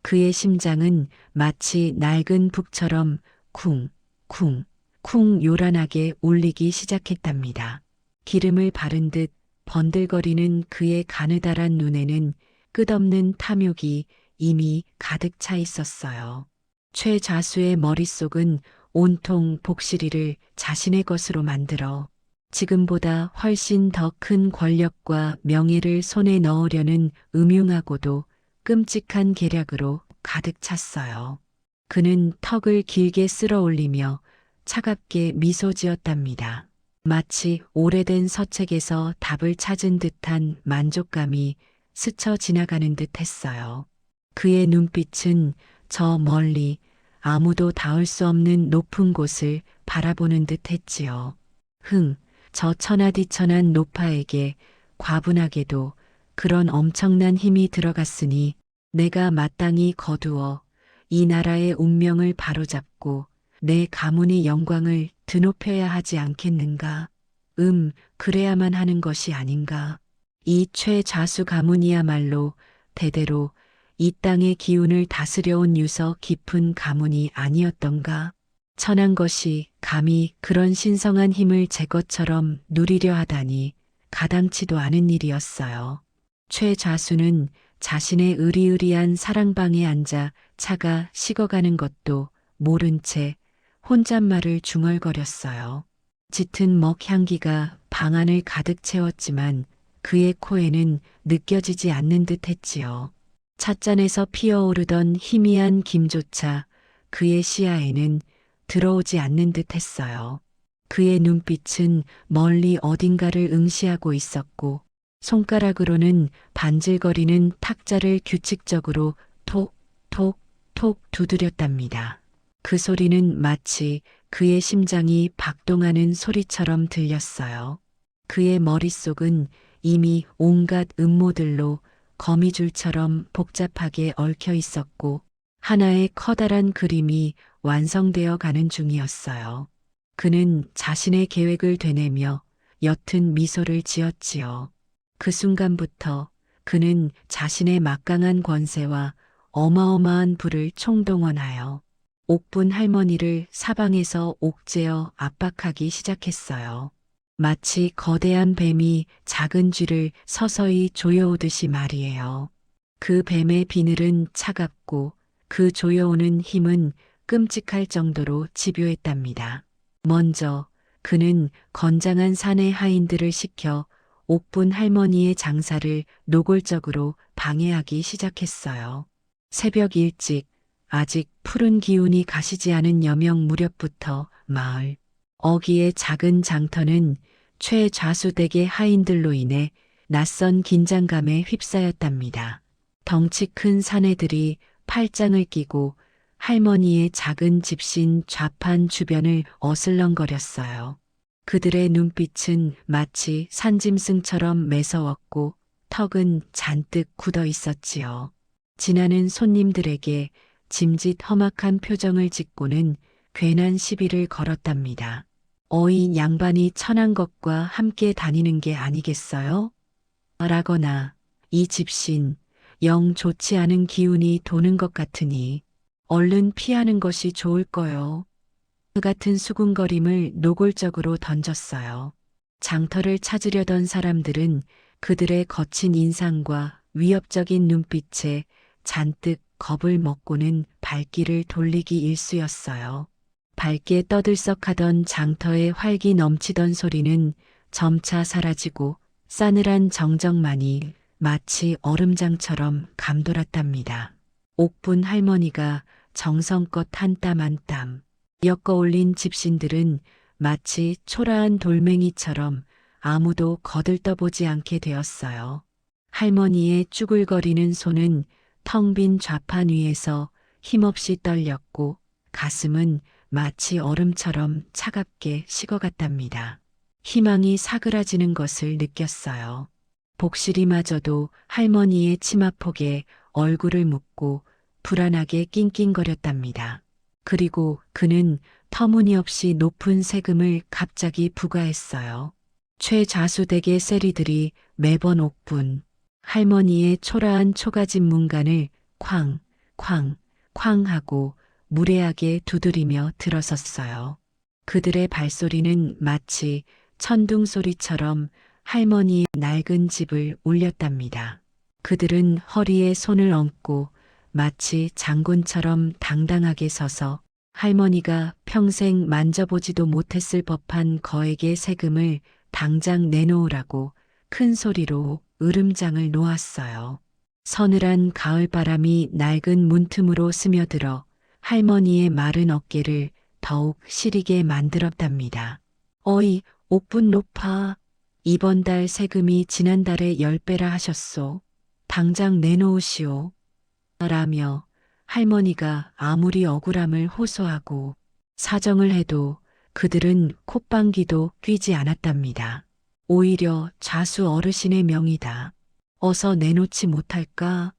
그의 심장은 마치 낡은 북처럼 쿵, 쿵, 쿵 요란하게 울리기 시작했답니다. 기름을 바른 듯 번들거리는 그의 가느다란 눈에는 끝없는 탐욕이 이미 가득 차 있었어요. 최좌수의 머릿속은 온통 복실이를 자신의 것으로 만들어 지금보다 훨씬 더 큰 권력과 명예를 손에 넣으려는 음흉하고도 끔찍한 계략으로 가득 찼어요. 그는 턱을 길게 쓸어 올리며 차갑게 미소 지었답니다. 마치 오래된 서책에서 답을 찾은 듯한 만족감이 스쳐 지나가는 듯 했어요. 그의 눈빛은 저 멀리 아무도 닿을 수 없는 높은 곳을 바라보는 듯 했지요. 저 천하디천한 노파에게 과분하게도 그런 엄청난 힘이 들어갔으니 내가 마땅히 거두어 이 나라의 운명을 바로잡고 내 가문의 영광을 드높여야 하지 않겠는가? 그래야만 하는 것이 아닌가? 이 최좌수 가문이야말로 대대로 이 땅의 기운을 다스려온 유서 깊은 가문이 아니었던가? 천한 것이 감히 그런 신성한 힘을 제 것처럼 누리려 하다니 가당치도 않은 일이었어요. 최좌수는 자신의 으리으리한 사랑방에 앉아 차가 식어가는 것도 모른 채 혼잣말을 중얼거렸어요. 짙은 먹향기가 방 안을 가득 채웠지만 그의 코에는 느껴지지 않는 듯 했지요. 찻잔에서 피어오르던 희미한 김조차 그의 시야에는 들어오지 않는 듯 했어요. 그의 눈빛은 멀리 어딘가를 응시하고 있었고 손가락으로는 반질거리는 탁자를 규칙적으로 톡, 톡, 톡 두드렸답니다. 그 소리는 마치 그의 심장이 박동하는 소리처럼 들렸어요. 그의 머릿속은 이미 온갖 음모들로 거미줄처럼 복잡하게 얽혀 있었고 하나의 커다란 그림이 완성되어 가는 중이었어요. 그는 자신의 계획을 되뇌며 옅은 미소를 지었지요. 그 순간부터 그는 자신의 막강한 권세와 어마어마한 부를 총동원하여 옥분 할머니를 사방에서 옥죄어 압박하기 시작했어요. 마치 거대한 뱀이 작은 쥐를 서서히 조여오듯이 말이에요. 그 뱀의 비늘은 차갑고 그 조여오는 힘은 끔찍할 정도로 집요했답니다. 먼저 그는 건장한 사내 하인들을 시켜 옥분 할머니의 장사를 노골적으로 방해하기 시작했어요. 새벽 일찍 아직 푸른 기운이 가시지 않은 여명 무렵부터 마을 어귀의 작은 장터는 최좌수댁의 하인들로 인해 낯선 긴장감에 휩싸였답니다. 덩치 큰 사내들이 팔짱을 끼고 할머니의 작은 집신 좌판 주변을 어슬렁거렸어요. 그들의 눈빛은 마치 산짐승처럼 매서웠고 턱은 잔뜩 굳어 있었지요. 지나는 손님들에게 짐짓 험악한 표정을 짓고는 괜한 시비를 걸었답니다. 어이 양반이 천한 것과 함께 다니는 게 아니겠어요? 라거나 이 집신 영 좋지 않은 기운이 도는 것 같으니 얼른 피하는 것이 좋을 거요. 그 같은 수군거림을 노골적으로 던졌어요. 장터를 찾으려던 사람들은 그들의 거친 인상과 위협적인 눈빛에 잔뜩 겁을 먹고는 발길을 돌리기 일쑤였어요. 밝게 떠들썩하던 장터의 활기 넘치던 소리는 점차 사라지고 싸늘한 정적만이 마치 얼음장처럼 감돌았답니다. 옥분 할머니가 정성껏 한 땀 한 땀 엮어 올린 집신들은 마치 초라한 돌멩이처럼 아무도 거들떠보지 않게 되었어요. 할머니의 쭈글거리는 손은 텅 빈 좌판 위에서 힘없이 떨렸고 가슴은 마치 얼음처럼 차갑게 식어갔답니다. 희망이 사그라지는 것을 느꼈어요. 복실이마저도 할머니의 치마폭에 얼굴을 묻고 불안하게 낑낑거렸답니다. 그리고 그는 터무니없이 높은 세금을 갑자기 부과했어요. 최좌수댁의 세리들이 매번 옥분, 할머니의 초라한 초가집 문간을 쾅, 쾅, 쾅 하고 무례하게 두드리며 들어섰어요. 그들의 발소리는 마치 천둥 소리처럼 할머니의 낡은 집을 울렸답니다. 그들은 허리에 손을 얹고 마치 장군처럼 당당하게 서서 할머니가 평생 만져보지도 못했을 법한 거액의 세금을 당장 내놓으라고 큰 소리로 으름장을 놓았어요. 서늘한 가을바람이 낡은 문틈으로 스며들어 할머니의 마른 어깨를 더욱 시리게 만들었답니다. 어이, 옥분 높아. 이번 달 세금이 지난달의 10배라 하셨소. 당장 내놓으시오. 라며 할머니가 아무리 억울함을 호소하고 사정을 해도 그들은 콧방귀도 뀌지 않았답니다. 오히려 좌수 어르신의 명이다. 어서 내놓지 못할까?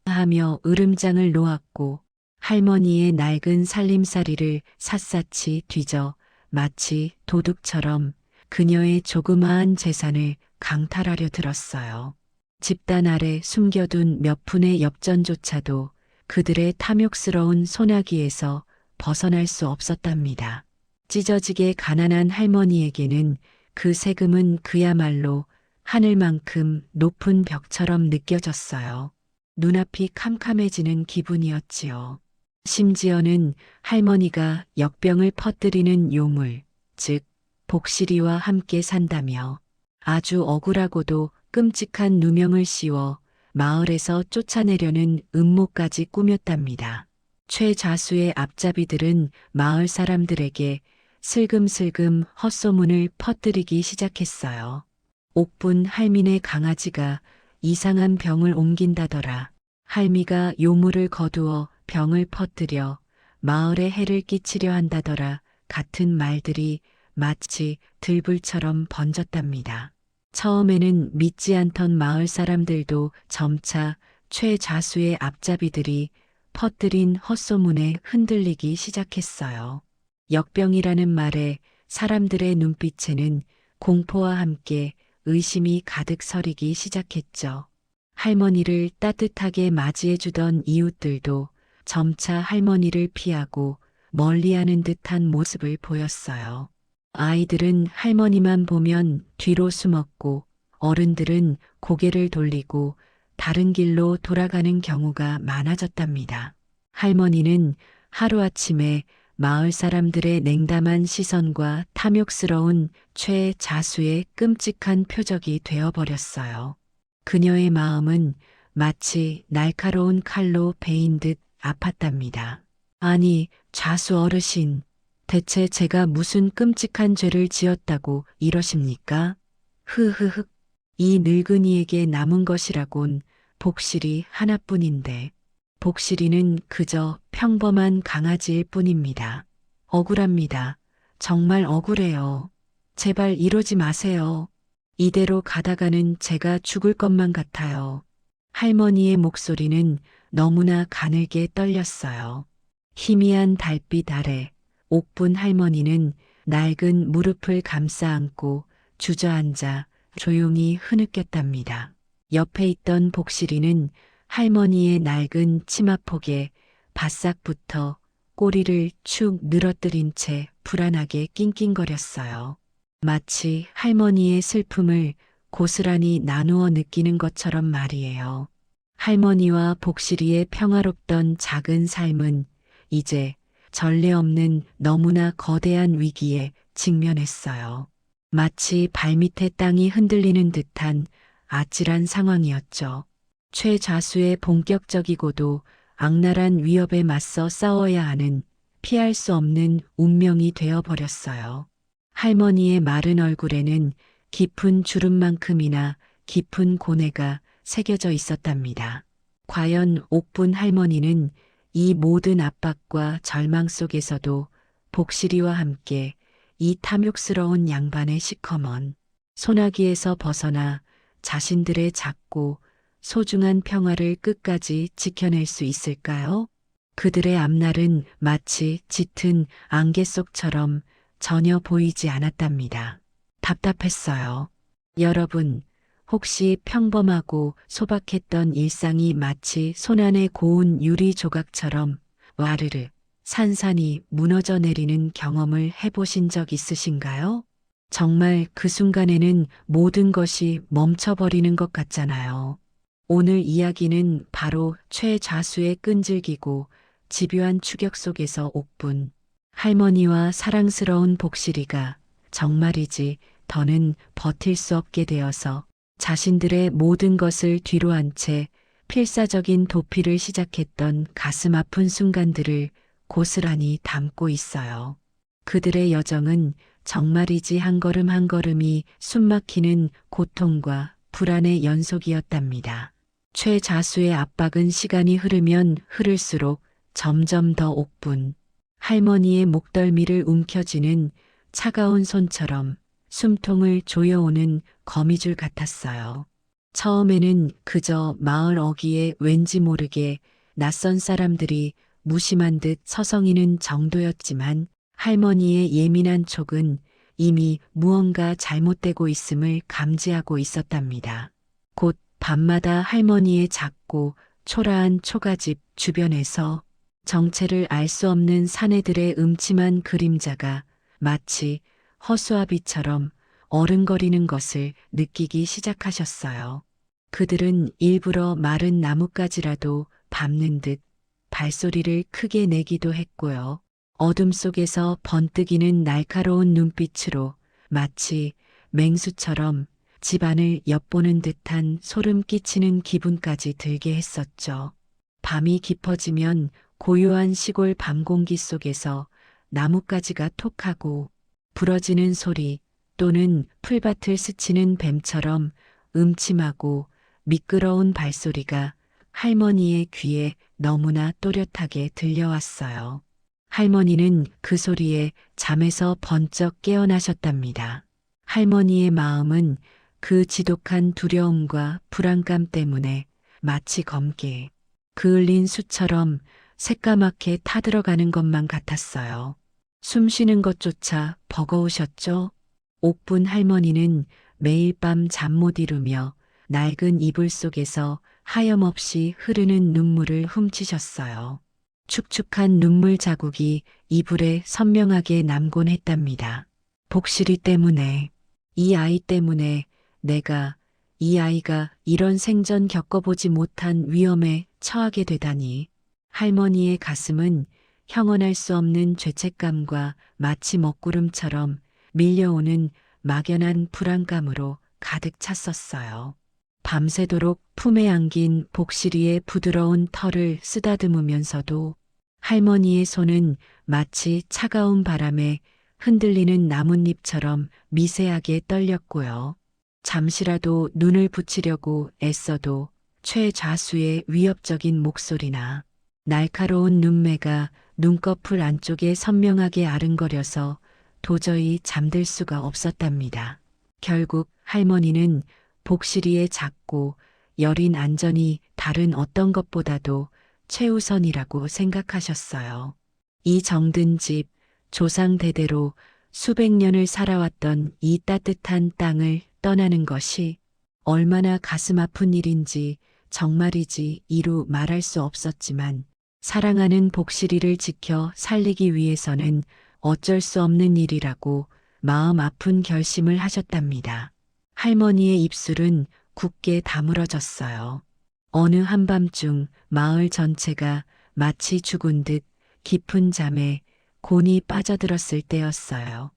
하며 으름장을 놓았고 할머니의 낡은 살림살이를 샅샅이 뒤져 마치 도둑처럼 그녀의 조그마한 재산을 강탈하려 들었어요. 집단 아래 숨겨둔 몇 푼의 엽전조차도 그들의 탐욕스러운 소나기에서 벗어날 수 없었답니다. 찢어지게 가난한 할머니에게는 그 세금은 그야말로 하늘만큼 높은 벽처럼 느껴졌어요. 눈앞이 캄캄해지는 기분이었지요. 심지어는 할머니가 역병을 퍼뜨리는 요물, 즉 복실이와 함께 산다며 아주 억울하고도 끔찍한 누명을 씌워 마을에서 쫓아내려는 음모까지 꾸몄답니다. 최좌수의 앞잡이들은 마을 사람들에게 슬금슬금 헛소문을 퍼뜨리기 시작했어요. 옥분 할민의 강아지가 이상한 병을 옮긴다더라. 할미가 요물을 거두어 병을 퍼뜨려 마을에 해를 끼치려 한다더라. 같은 말들이 마치 들불처럼 번졌답니다. 처음에는 믿지 않던 마을 사람들도 점차 최좌수의 앞잡이들이 퍼뜨린 헛소문에 흔들리기 시작했어요. 역병이라는 말에 사람들의 눈빛에는 공포와 함께 의심이 가득 서리기 시작했죠. 할머니를 따뜻하게 맞이해주던 이웃들도 점차 할머니를 피하고 멀리하는 듯한 모습을 보였어요. 아이들은 할머니만 보면 뒤로 숨었고 어른들은 고개를 돌리고 다른 길로 돌아가는 경우가 많아졌답니다. 할머니는 하루아침에 마을 사람들의 냉담한 시선과 탐욕스러운 최자수의 끔찍한 표적이 되어버렸어요. 그녀의 마음은 마치 날카로운 칼로 베인 듯 아팠답니다. 아니, 좌수 어르신, 대체 제가 무슨 끔찍한 죄를 지었다고 이러십니까? 흐흐흐. 이 늙은이에게 남은 것이라곤 복실이 하나뿐인데 복실이는 그저 평범한 강아지일 뿐입니다. 억울합니다. 정말 억울해요. 제발 이러지 마세요. 이대로 가다가는 제가 죽을 것만 같아요. 할머니의 목소리는 너무나 가늘게 떨렸어요. 희미한 달빛 아래 옥분 할머니는 낡은 무릎을 감싸 안고 주저앉아 조용히 흐느꼈답니다. 옆에 있던 복실이는 할머니의 낡은 치마폭에 바싹 붙어 꼬리를 축 늘어뜨린 채 불안하게 낑낑거렸어요. 마치 할머니의 슬픔을 고스란히 나누어 느끼는 것처럼 말이에요. 할머니와 복실이의 평화롭던 작은 삶은 이제 전례 없는 너무나 거대한 위기에 직면했어요. 마치 발밑에 땅이 흔들리는 듯한 아찔한 상황이었죠. 최좌수의 본격적이고도 악랄한 위협에 맞서 싸워야 하는 피할 수 없는 운명이 되어버렸어요. 할머니의 마른 얼굴에는 깊은 주름만큼이나 깊은 고뇌가 새겨져 있었답니다. 과연 옥분 할머니는 이 모든 압박과 절망 속에서도 복실이와 함께 이 탐욕스러운 양반의 시커먼 소나기에서 벗어나 자신들의 작고 소중한 평화를 끝까지 지켜낼 수 있을까요? 그들의 앞날은 마치 짙은 안개 속처럼 전혀 보이지 않았답니다. 답답했어요. 여러분, 혹시 평범하고 소박했던 일상이 마치 손안에 고운 유리 조각처럼 와르르 산산이 무너져 내리는 경험을 해보신 적 있으신가요? 정말 그 순간에는 모든 것이 멈춰버리는 것 같잖아요. 오늘 이야기는 바로 최좌수의 끈질기고 집요한 추격 속에서 옥분 할머니와 사랑스러운 복실이가 정말이지 더는 버틸 수 없게 되어서 자신들의 모든 것을 뒤로한 채 필사적인 도피를 시작했던 가슴 아픈 순간들을 고스란히 담고 있어요. 그들의 여정은 정말이지 한 걸음 한 걸음이 숨막히는 고통과 불안의 연속이었답니다. 최자수의 압박은 시간이 흐르면 흐를수록 점점 더 옥분 할머니의 목덜미를 움켜쥐는 차가운 손처럼 숨통을 조여오는 거미줄 같았어요. 처음에는 그저 마을 어귀에 왠지 모르게 낯선 사람들이 무심한 듯 서성이는 정도였지만 할머니의 예민한 촉은 이미 무언가 잘못되고 있음을 감지하고 있었답니다. 곧 밤마다 할머니의 작고 초라한 초가집 주변에서 정체를 알 수 없는 사내들의 음침한 그림자가 마치 허수아비처럼 어른거리는 것을 느끼기 시작하셨어요. 그들은 일부러 마른 나뭇가지라도 밟는 듯 발소리를 크게 내기도 했고요. 어둠 속에서 번뜩이는 날카로운 눈빛으로 마치 맹수처럼 집안을 엿보는 듯한 소름 끼치는 기분까지 들게 했었죠. 밤이 깊어지면 고요한 시골 밤 공기 속에서 나뭇가지가 톡하고 부러지는 소리 또는 풀밭을 스치는 뱀처럼 음침하고 미끄러운 발소리가 할머니의 귀에 너무나 또렷하게 들려왔어요. 할머니는 그 소리에 잠에서 번쩍 깨어나셨답니다. 할머니의 마음은 그 지독한 두려움과 불안감 때문에 마치 검게 그을린 수처럼 새까맣게 타들어가는 것만 같았어요. 숨 쉬는 것조차 버거우셨죠? 옥분 할머니는 매일 밤 잠 못 이루며 낡은 이불 속에서 하염없이 흐르는 눈물을 훔치셨어요. 축축한 눈물 자국이 이불에 선명하게 남곤 했답니다. 복실이 때문에, 이 아이 때문에 이 아이가 이런 생전 겪어보지 못한 위험에 처하게 되다니. 할머니의 가슴은 형언할 수 없는 죄책감과 마치 먹구름처럼 밀려오는 막연한 불안감으로 가득 찼었어요. 밤새도록 품에 안긴 복실이의 부드러운 털을 쓰다듬으면서도 할머니의 손은 마치 차가운 바람에 흔들리는 나뭇잎처럼 미세하게 떨렸고요. 잠시라도 눈을 붙이려고 애써도 최좌수의 위협적인 목소리나 날카로운 눈매가 눈꺼풀 안쪽에 선명하게 아른거려서 도저히 잠들 수가 없었답니다. 결국 할머니는 복실이의 작고 여린 안전이 다른 어떤 것보다도 최우선이라고 생각하셨어요. 이 정든 집, 조상 대대로 수백 년을 살아왔던 이 따뜻한 땅을 떠나는 것이 얼마나 가슴 아픈 일인지 정말이지 이루 말할 수 없었지만 사랑하는 복실이를 지켜 살리기 위해서는 어쩔 수 없는 일이라고 마음 아픈 결심을 하셨답니다. 할머니의 입술은 굳게 다물어졌어요. 어느 한밤중 마을 전체가 마치 죽은 듯 깊은 잠에 곤히 빠져들었을 때였어요.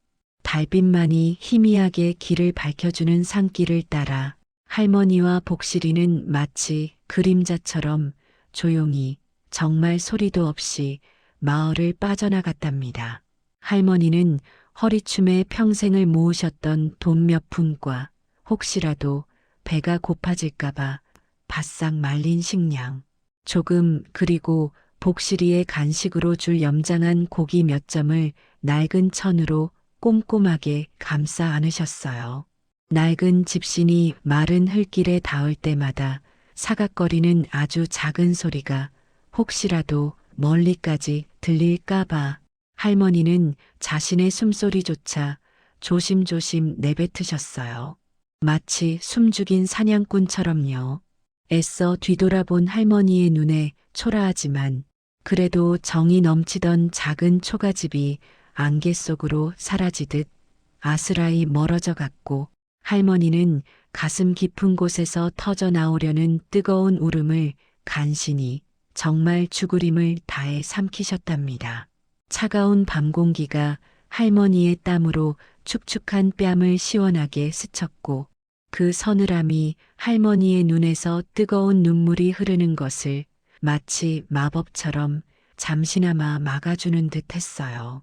달빛만이 희미하게 길을 밝혀주는 산길을 따라 할머니와 복실이는 마치 그림자처럼 조용히 정말 소리도 없이 마을을 빠져나갔답니다. 할머니는 허리춤에 평생을 모으셨던 돈 몇 푼과 혹시라도 배가 고파질까봐 바싹 말린 식량, 조금 그리고 복실이의 간식으로 줄 염장한 고기 몇 점을 낡은 천으로 꼼꼼하게 감싸 안으셨어요. 낡은 집신이 마른 흙길에 닿을 때마다 사각거리는 아주 작은 소리가 혹시라도 멀리까지 들릴까봐 할머니는 자신의 숨소리조차 조심조심 내뱉으셨어요. 마치 숨죽인 사냥꾼처럼요. 애써 뒤돌아본 할머니의 눈에 초라하지만 그래도 정이 넘치던 작은 초가집이 안개 속으로 사라지듯 아스라이 멀어져 갔고 할머니는 가슴 깊은 곳에서 터져 나오려는 뜨거운 울음을 간신히 정말 죽으림을 다해 삼키셨답니다. 차가운 밤 공기가 할머니의 땀으로 축축한 뺨을 시원하게 스쳤고 그 서늘함이 할머니의 눈에서 뜨거운 눈물이 흐르는 것을 마치 마법처럼 잠시나마 막아주는 듯 했어요.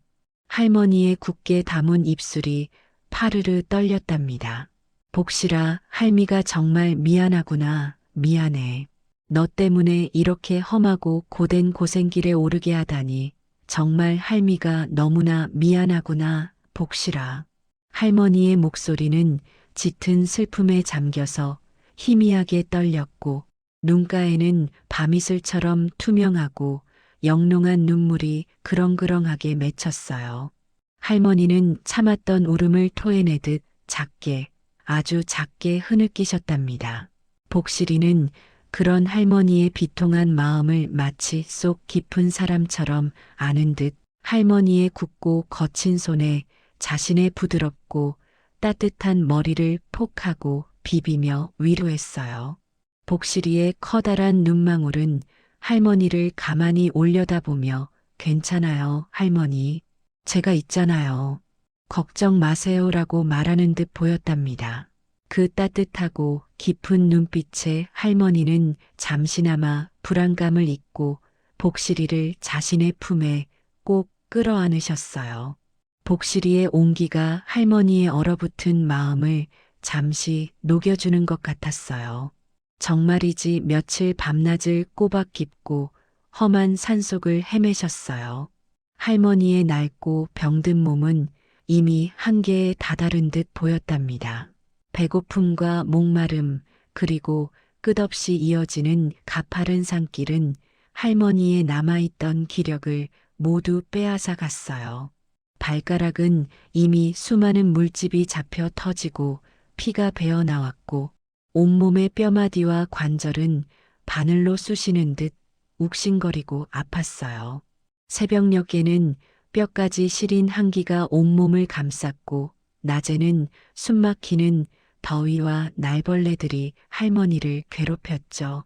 할머니의 굳게 담은 입술이 파르르 떨렸답니다. 복실아, 할미가 정말 미안하구나. 미안해. 너 때문에 이렇게 험하고 고된 고생길에 오르게 하다니 정말 할미가 너무나 미안하구나. 복실아. 할머니의 목소리는 짙은 슬픔에 잠겨서 희미하게 떨렸고 눈가에는 밤이슬처럼 투명하고 영롱한 눈물이 그렁그렁하게 맺혔어요. 할머니는 참았던 울음을 토해내듯 작게, 아주 작게 흐느끼셨답니다. 복실이는 그런 할머니의 비통한 마음을 마치 속 깊은 사람처럼 아는 듯 할머니의 굳고 거친 손에 자신의 부드럽고 따뜻한 머리를 폭하고 비비며 위로했어요. 복실이의 커다란 눈망울은 할머니를 가만히 올려다보며 괜찮아요, 할머니. 제가 있잖아요. 걱정 마세요라고 말하는 듯 보였답니다. 그 따뜻하고 깊은 눈빛에 할머니는 잠시나마 불안감을 잊고 복실이를 자신의 품에 꼭 끌어안으셨어요. 복실이의 온기가 할머니의 얼어붙은 마음을 잠시 녹여주는 것 같았어요. 정말이지 며칠 밤낮을 꼬박 깁고 험한 산속을 헤매셨어요. 할머니의 낡고 병든 몸은 이미 한계에 다다른 듯 보였답니다. 배고픔과 목마름 그리고 끝없이 이어지는 가파른 산길은 할머니의 남아있던 기력을 모두 빼앗아 갔어요. 발가락은 이미 수많은 물집이 잡혀 터지고 피가 배어 나왔고 온몸의 뼈마디와 관절은 바늘로 쑤시는 듯 욱신거리고 아팠어요. 새벽녘에는 뼈까지 시린 한기가 온몸을 감쌌고 낮에는 숨막히는 더위와 날벌레들이 할머니를 괴롭혔죠.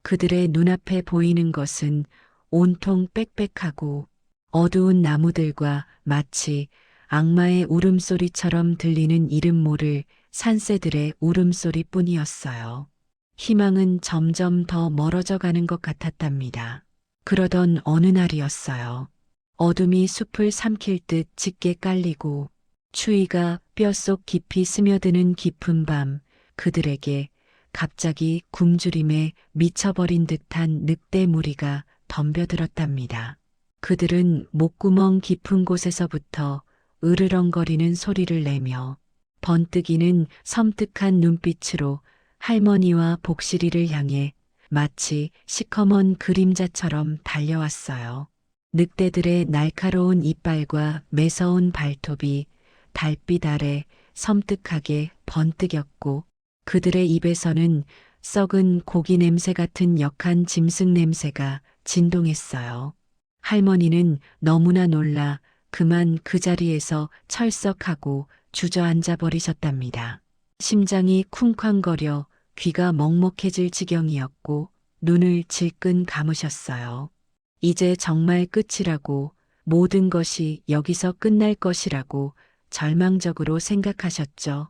그들의 눈앞에 보이는 것은 온통 빽빽하고 어두운 나무들과 마치 악마의 울음소리처럼 들리는 이름 모를 산새들의 울음소리뿐이었어요. 희망은 점점 더 멀어져 가는 것 같았답니다. 그러던 어느 날이었어요. 어둠이 숲을 삼킬 듯 짙게 깔리고 추위가 뼛속 깊이 스며드는 깊은 밤 그들에게 갑자기 굶주림에 미쳐버린 듯한 늑대 무리가 덤벼들었답니다. 그들은 목구멍 깊은 곳에서부터 으르렁거리는 소리를 내며 번뜩이는 섬뜩한 눈빛으로 할머니와 복실이를 향해 마치 시커먼 그림자처럼 달려왔어요. 늑대들의 날카로운 이빨과 매서운 발톱이 달빛 아래 섬뜩하게 번뜩였고 그들의 입에서는 썩은 고기 냄새 같은 역한 짐승 냄새가 진동했어요. 할머니는 너무나 놀라 그만 그 자리에서 철썩하고 주저앉아 버리셨답니다. 심장이 쿵쾅거려 귀가 먹먹해질 지경이었고 눈을 질끈 감으셨어요. 이제 정말 끝이라고, 모든 것이 여기서 끝날 것이라고 절망적으로 생각하셨죠.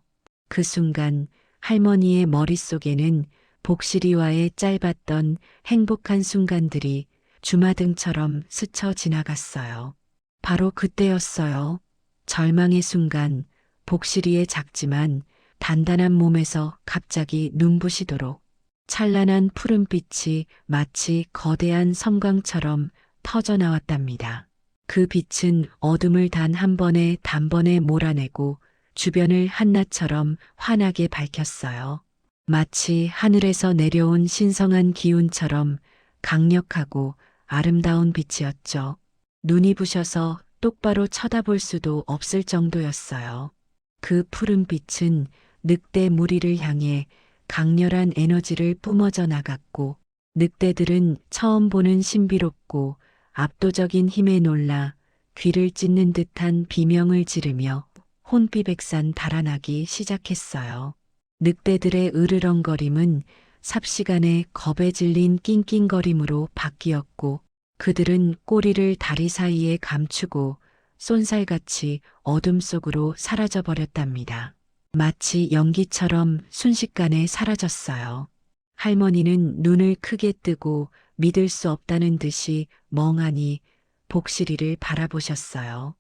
그 순간 할머니의 머릿속에는 복실이와의 짧았던 행복한 순간들이 주마등처럼 스쳐 지나갔어요. 바로 그때였어요. 절망의 순간, 복실이의 작지만 단단한 몸에서 갑자기 눈부시도록 찬란한 푸른빛이 마치 거대한 섬광처럼 터져 나왔답니다. 그 빛은 어둠을 단 한 번에 단번에 몰아내고 주변을 한낮처럼 환하게 밝혔어요. 마치 하늘에서 내려온 신성한 기운처럼 강력하고 아름다운 빛이었죠. 눈이 부셔서 똑바로 쳐다볼 수도 없을 정도였어요. 그 푸른 빛은 늑대 무리를 향해 강렬한 에너지를 뿜어져 나갔고, 늑대들은 처음 보는 신비롭고 압도적인 힘에 놀라 귀를 찢는 듯한 비명을 지르며 혼비백산 달아나기 시작했어요. 늑대들의 으르렁거림은 삽시간에 겁에 질린 낑낑거림으로 바뀌었고, 그들은 꼬리를 다리 사이에 감추고 쏜살같이 어둠 속으로 사라져버렸답니다. 마치 연기처럼 순식간에 사라졌어요. 할머니는 눈을 크게 뜨고 믿을 수 없다는 듯이 멍하니 복실이를 바라보셨어요.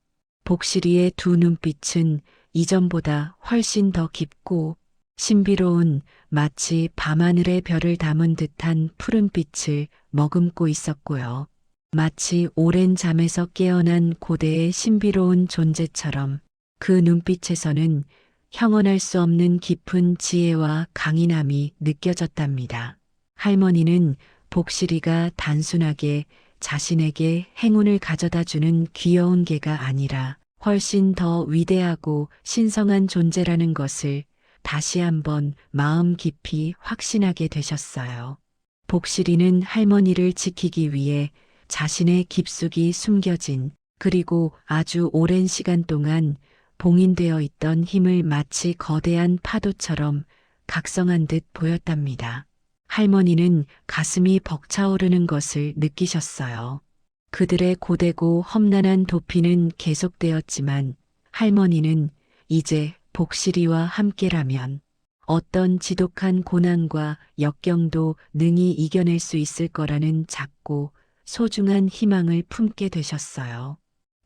복실이의 두 눈빛은 이전보다 훨씬 더 깊고 신비로운, 마치 밤하늘의 별을 담은 듯한 푸른 빛을 머금고 있었고요. 마치 오랜 잠에서 깨어난 고대의 신비로운 존재처럼 그 눈빛에서는 형언할 수 없는 깊은 지혜와 강인함이 느껴졌답니다. 할머니는 복실이가 단순하게 자신에게 행운을 가져다 주는 귀여운 개가 아니라 훨씬 더 위대하고 신성한 존재라는 것을 다시 한번 마음 깊이 확신하게 되셨어요. 복실이는 할머니를 지키기 위해 자신의 깊숙이 숨겨진, 그리고 아주 오랜 시간 동안 봉인되어 있던 힘을 마치 거대한 파도처럼 각성한 듯 보였답니다. 할머니는 가슴이 벅차오르는 것을 느끼셨어요. 그들의 고되고 험난한 도피는 계속되었지만 할머니는 이제 복실이와 함께라면 어떤 지독한 고난과 역경도 능히 이겨낼 수 있을 거라는 작고 소중한 희망을 품게 되셨어요.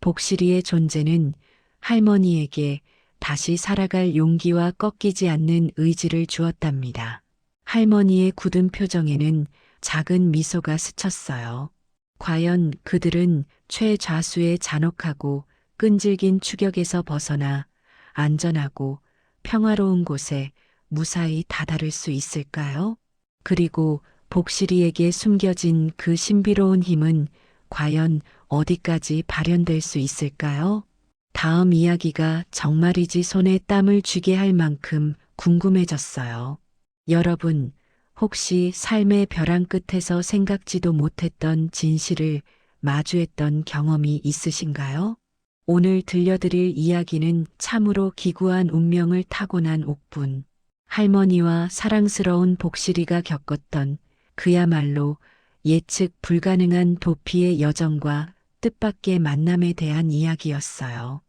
복실이의 존재는 할머니에게 다시 살아갈 용기와 꺾이지 않는 의지를 주었답니다. 할머니의 굳은 표정에는 작은 미소가 스쳤어요. 과연 그들은 최좌수의 잔혹하고 끈질긴 추격에서 벗어나 안전하고 평화로운 곳에 무사히 다다를 수 있을까요? 그리고 복실이에게 숨겨진 그 신비로운 힘은 과연 어디까지 발현될 수 있을까요? 다음 이야기가 정말이지 손에 땀을 쥐게 할 만큼 궁금해졌어요. 여러분, 혹시 삶의 벼랑 끝에서 생각지도 못했던 진실을 마주했던 경험이 있으신가요? 오늘 들려드릴 이야기는 참으로 기구한 운명을 타고난 옥분, 할머니와 사랑스러운 복실이가 겪었던 그야말로 예측 불가능한 도피의 여정과 뜻밖의 만남에 대한 이야기였어요.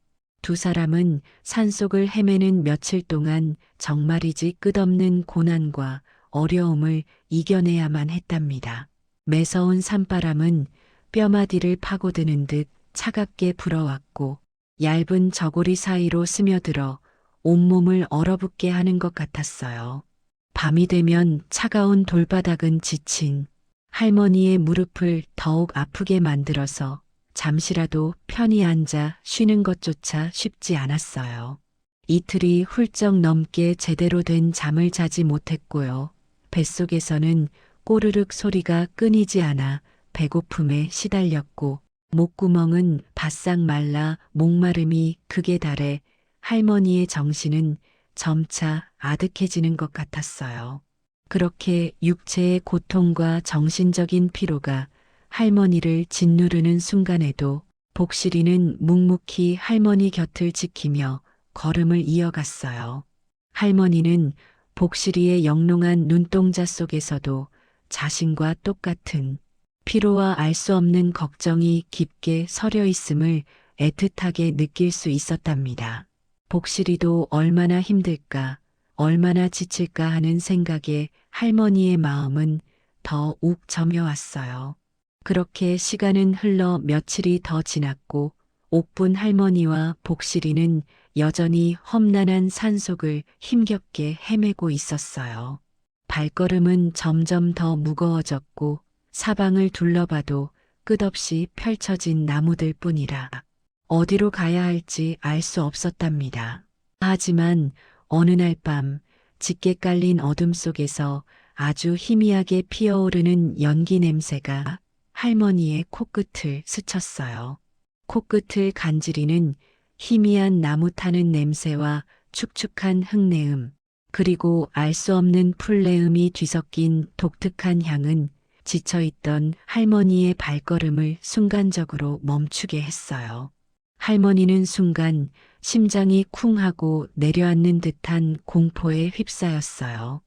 두 사람은 산속을 헤매는 며칠 동안 정말이지 끝없는 고난과 어려움을 이겨내야만 했답니다. 매서운 산바람은 뼈마디를 파고드는 듯 차갑게 불어왔고 얇은 저고리 사이로 스며들어 온몸을 얼어붙게 하는 것 같았어요. 밤이 되면 차가운 돌바닥은 지친 할머니의 무릎을 더욱 아프게 만들어서 잠시라도 편히 앉아 쉬는 것조차 쉽지 않았어요. 이틀이 훌쩍 넘게 제대로 된 잠을 자지 못했고요. 뱃속에서는 꼬르륵 소리가 끊이지 않아 배고픔에 시달렸고 목구멍은 바싹 말라 목마름이 극에 달해 할머니의 정신은 점차 아득해지는 것 같았어요. 그렇게 육체의 고통과 정신적인 피로가 할머니를 짓누르는 순간에도 복실이는 묵묵히 할머니 곁을 지키며 걸음을 이어갔어요. 할머니는 복실이의 영롱한 눈동자 속에서도 자신과 똑같은 피로와 알 수 없는 걱정이 깊게 서려 있음을 애틋하게 느낄 수 있었답니다. 복실이도 얼마나 힘들까, 얼마나 지칠까 하는 생각에 할머니의 마음은 더욱 점여왔어요. 그렇게 시간은 흘러 며칠이 더 지났고 옥분 할머니와 복실이는 여전히 험난한 산속을 힘겹게 헤매고 있었어요. 발걸음은 점점 더 무거워졌고 사방을 둘러봐도 끝없이 펼쳐진 나무들 뿐이라 어디로 가야 할지 알 수 없었답니다. 하지만 어느 날 밤 짙게 깔린 어둠 속에서 아주 희미하게 피어오르는 연기 냄새가 할머니의 코끝을 스쳤어요. 코끝을 간지리는 희미한 나무 타는 냄새와 축축한 흙내음, 그리고 알 수 없는 풀내음이 뒤섞인 독특한 향은 지쳐있던 할머니의 발걸음을 순간적으로 멈추게 했어요. 할머니는 순간 심장이 쿵 하고 내려앉는 듯한 공포에 휩싸였어요.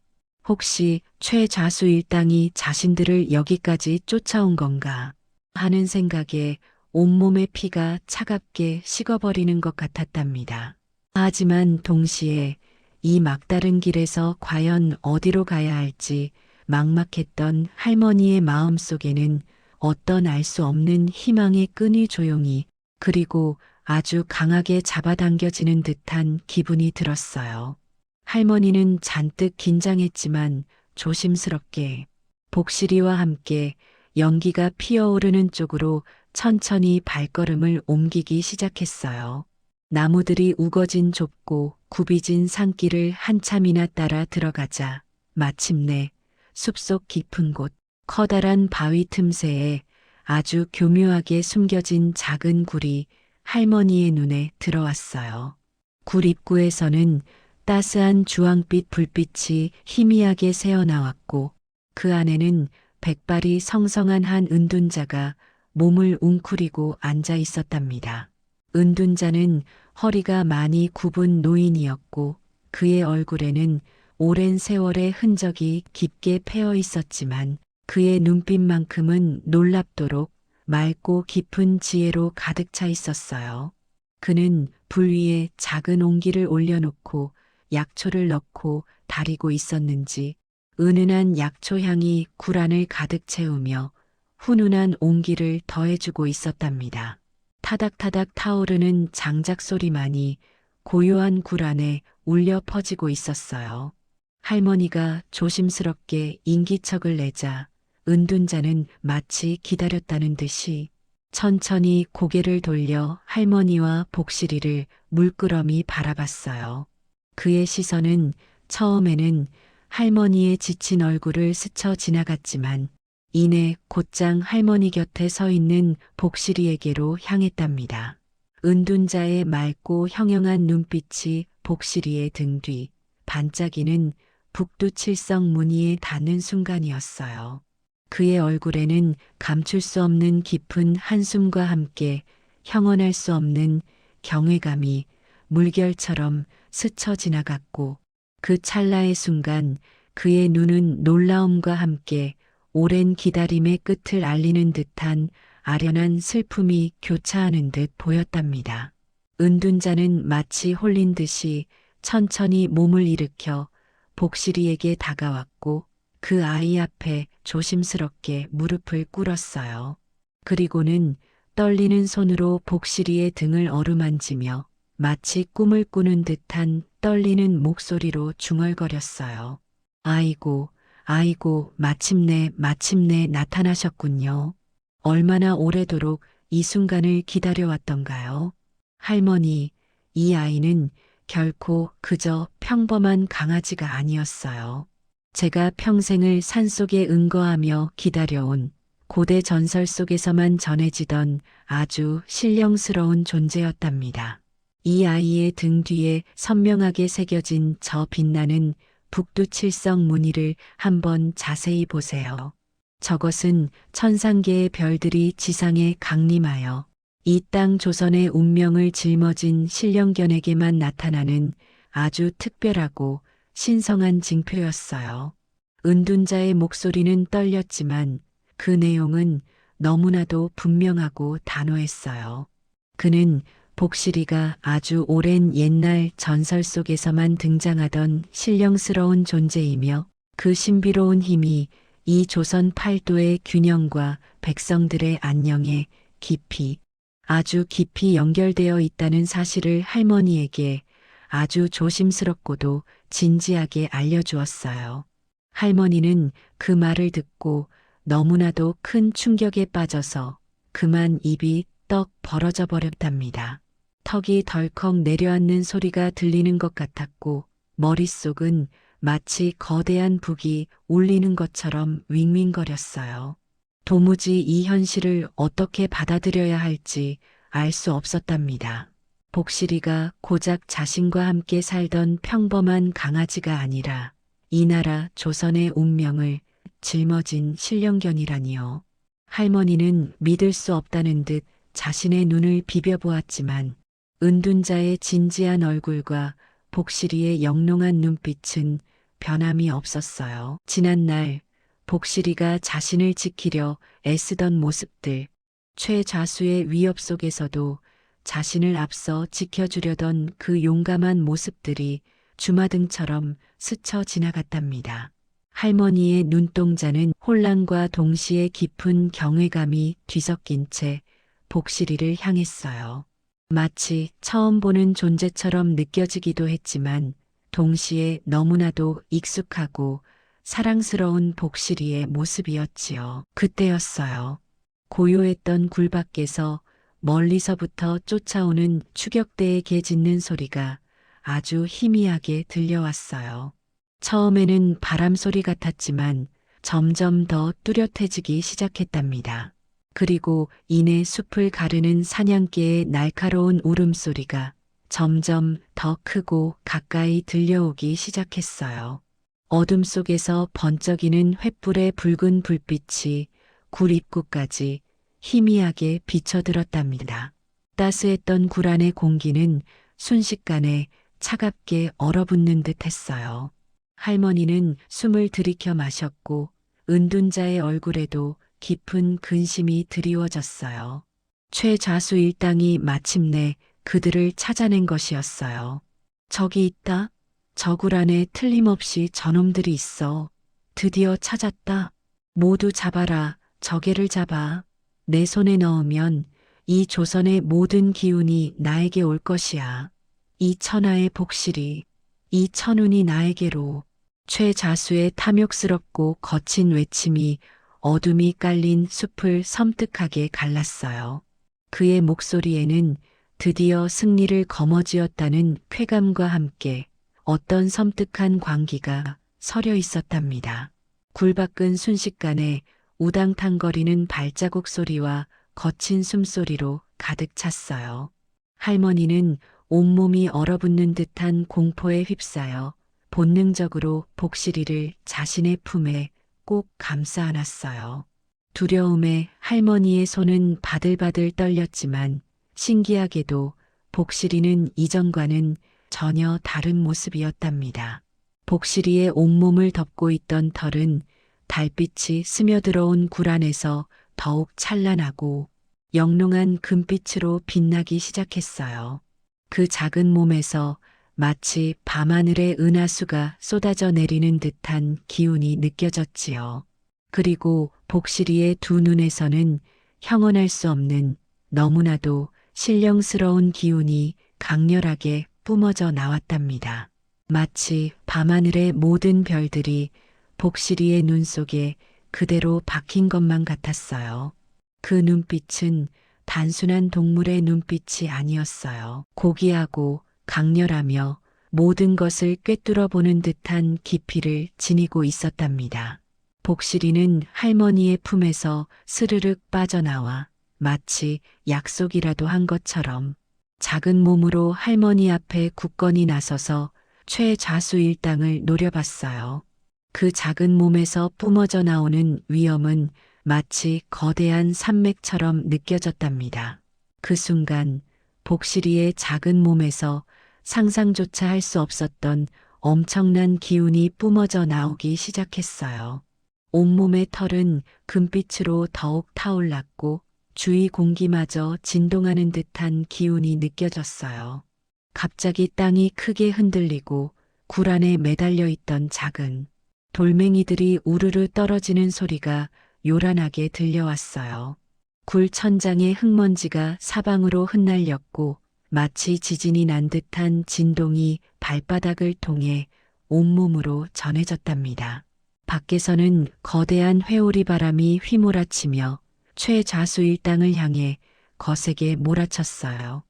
혹시 최좌수 일당이 자신들을 여기까지 쫓아온 건가 하는 생각에 온몸의 피가 차갑게 식어버리는 것 같았답니다. 하지만 동시에 이 막다른 길에서 과연 어디로 가야 할지 막막했던 할머니의 마음속에는 어떤 알 수 없는 희망의 끈이 조용히 그리고 아주 강하게 잡아당겨지는 듯한 기분이 들었어요. 할머니는 잔뜩 긴장했지만 조심스럽게 복실이와 함께 연기가 피어오르는 쪽으로 천천히 발걸음을 옮기기 시작했어요. 나무들이 우거진 좁고 굽이진 산길을 한참이나 따라 들어가자 마침내 숲속 깊은 곳 커다란 바위 틈새에 아주 교묘하게 숨겨진 작은 굴이 할머니의 눈에 들어왔어요. 굴 입구에서는 따스한 주황빛 불빛이 희미하게 새어나왔고 그 안에는 백발이 성성한 한 은둔자가 몸을 웅크리고 앉아 있었답니다. 은둔자는 허리가 많이 굽은 노인이었고 그의 얼굴에는 오랜 세월의 흔적이 깊게 패어 있었지만 그의 눈빛만큼은 놀랍도록 맑고 깊은 지혜로 가득 차 있었어요. 그는 불 위에 작은 옹기를 올려놓고 약초를 넣고 다리고 있었는지 은은한 약초향이 굴 안을 가득 채우며 훈훈한 온기를 더해주고 있었답니다. 타닥타닥 타오르는 장작 소리만이 고요한 굴 안에 울려 퍼지고 있었어요. 할머니가 조심스럽게 인기척을 내자 은둔자는 마치 기다렸다는 듯이 천천히 고개를 돌려 할머니와 복실이를 물끄러미 바라봤어요. 그의 시선은 처음에는 할머니의 지친 얼굴을 스쳐 지나갔지만 이내 곧장 할머니 곁에 서 있는 복실이에게로 향했답니다. 은둔자의 맑고 형형한 눈빛이 복실이의 등 뒤 반짝이는 북두칠성 무늬에 닿는 순간이었어요. 그의 얼굴에는 감출 수 없는 깊은 한숨과 함께 형언할 수 없는 경외감이 물결처럼 스쳐 지나갔고 그 찰나의 순간 그의 눈은 놀라움과 함께 오랜 기다림의 끝을 알리는 듯한 아련한 슬픔이 교차하는 듯 보였답니다. 은둔자는 마치 홀린 듯이 천천히 몸을 일으켜 복실이에게 다가왔고 그 아이 앞에 조심스럽게 무릎을 꿇었어요. 그리고는 떨리는 손으로 복실이의 등을 어루만지며 마치 꿈을 꾸는 듯한 떨리는 목소리로 중얼거렸어요. 아이고, 아이고, 마침내 나타나셨군요. 얼마나 오래도록 이 순간을 기다려왔던가요? 할머니, 이 아이는 결코 그저 평범한 강아지가 아니었어요. 제가 평생을 산속에 은거하며 기다려온 고대 전설 속에서만 전해지던 아주 신령스러운 존재였답니다. 이 아이의 등 뒤에 선명하게 새겨진 저 빛나는 북두칠성 무늬를 한번 자세히 보세요. 저것은 천상계의 별들이 지상에 강림하여 이 땅 조선의 운명을 짊어진 신령견에게만 나타나는 아주 특별하고 신성한 징표였어요. 은둔자의 목소리는 떨렸지만 그 내용은 너무나도 분명하고 단호했어요. 그는 복실이가 아주 오랜 옛날 전설 속에서만 등장하던 신령스러운 존재이며 그 신비로운 힘이 이 조선 팔도의 균형과 백성들의 안녕에 깊이, 아주 깊이 연결되어 있다는 사실을 할머니에게 아주 조심스럽고도 진지하게 알려주었어요. 할머니는 그 말을 듣고 너무나도 큰 충격에 빠져서 그만 입이 떡 벌어져 버렸답니다. 턱이 덜컥 내려앉는 소리가 들리는 것 같았고 머릿속은 마치 거대한 북이 울리는 것처럼 윙윙거렸어요. 도무지 이 현실을 어떻게 받아들여야 할지 알 수 없었답니다. 복실이가 고작 자신과 함께 살던 평범한 강아지가 아니라 이 나라 조선의 운명을 짊어진 신령견이라니요. 할머니는 믿을 수 없다는 듯 자신의 눈을 비벼보았지만 은둔자의 진지한 얼굴과 복실이의 영롱한 눈빛은 변함이 없었어요. 지난날 복실이가 자신을 지키려 애쓰던 모습들, 최좌수의 위협 속에서도 자신을 앞서 지켜주려던 그 용감한 모습들이 주마등처럼 스쳐 지나갔답니다. 할머니의 눈동자는 혼란과 동시에 깊은 경외감이 뒤섞인 채 복실이를 향했어요. 마치 처음 보는 존재처럼 느껴지기도 했지만 동시에 너무나도 익숙하고 사랑스러운 복실이의 모습이었지요. 그때였어요. 고요했던 굴 밖에서 멀리서부터 쫓아오는 추격대의 개 짖는 소리가 아주 희미하게 들려왔어요. 처음에는 바람 소리 같았지만 점점 더 뚜렷해지기 시작했답니다. 그리고 이내 숲을 가르는 사냥개의 날카로운 울음소리가 점점 더 크고 가까이 들려오기 시작했어요. 어둠 속에서 번쩍이는 횃불의 붉은 불빛이 굴 입구까지 희미하게 비쳐들었답니다. 따스했던 굴 안의 공기는 순식간에 차갑게 얼어붙는 듯 했어요. 할머니는 숨을 들이켜 마셨고 은둔자의 얼굴에도 깊은 근심이 드리워졌어요. 최좌수 일당이 마침내 그들을 찾아낸 것이었어요. 저기 있다. 저 굴 안에 틀림없이 저놈들이 있어. 드디어 찾았다. 모두 잡아라. 저 개를 잡아. 내 손에 넣으면 이 조선의 모든 기운이 나에게 올 것이야. 이 천하의 복실이, 이 천운이 나에게로. 최좌수의 탐욕스럽고 거친 외침이 어둠이 깔린 숲을 섬뜩하게 갈랐어요. 그의 목소리에는 드디어 승리를 거머쥐었다는 쾌감과 함께 어떤 섬뜩한 광기가 서려 있었답니다. 굴밖은 순식간에 우당탕거리는 발자국 소리와 거친 숨소리로 가득 찼어요. 할머니는 온몸이 얼어붙는 듯한 공포에 휩싸여 본능적으로 복실이를 자신의 품에 꼭 감싸 안았어요. 두려움에 할머니의 손은 바들바들 떨렸지만 신기하게도 복실이는 이전과는 전혀 다른 모습이었답니다. 복실이의 온몸을 덮고 있던 털은 달빛이 스며들어온 굴 안에서 더욱 찬란하고 영롱한 금빛으로 빛나기 시작했어요. 그 작은 몸에서 마치 밤하늘의 은하수가 쏟아져 내리는 듯한 기운이 느껴졌지요. 그리고 복실이의 두 눈에서는 형언할 수 없는 너무나도 신령스러운 기운이 강렬하게 뿜어져 나왔답니다. 마치 밤하늘의 모든 별들이 복실이의 눈 속에 그대로 박힌 것만 같았어요. 그 눈빛은 단순한 동물의 눈빛이 아니었어요. 고귀하고 강렬하며 모든 것을 꿰뚫어 보는 듯한 깊이를 지니고 있었답니다. 복실이는 할머니의 품에서 스르륵 빠져나와 마치 약속이라도 한 것처럼 작은 몸으로 할머니 앞에 굳건히 나서서 최좌수 일당을 노려봤어요. 그 작은 몸에서 뿜어져 나오는 위엄은 마치 거대한 산맥처럼 느껴졌답니다. 그 순간 복실이의 작은 몸에서 상상조차 할 수 없었던 엄청난 기운이 뿜어져 나오기 시작했어요. 온몸의 털은 금빛으로 더욱 타올랐고 주위 공기마저 진동하는 듯한 기운이 느껴졌어요. 갑자기 땅이 크게 흔들리고 굴 안에 매달려 있던 작은 돌멩이들이 우르르 떨어지는 소리가 요란하게 들려왔어요. 굴 천장의 흙먼지가 사방으로 흩날렸고 마치 지진이 난 듯한 진동이 발바닥을 통해 온몸으로 전해졌답니다. 밖에서는 거대한 회오리 바람이 휘몰아치며 최좌수일당을 향해 거세게 몰아쳤어요.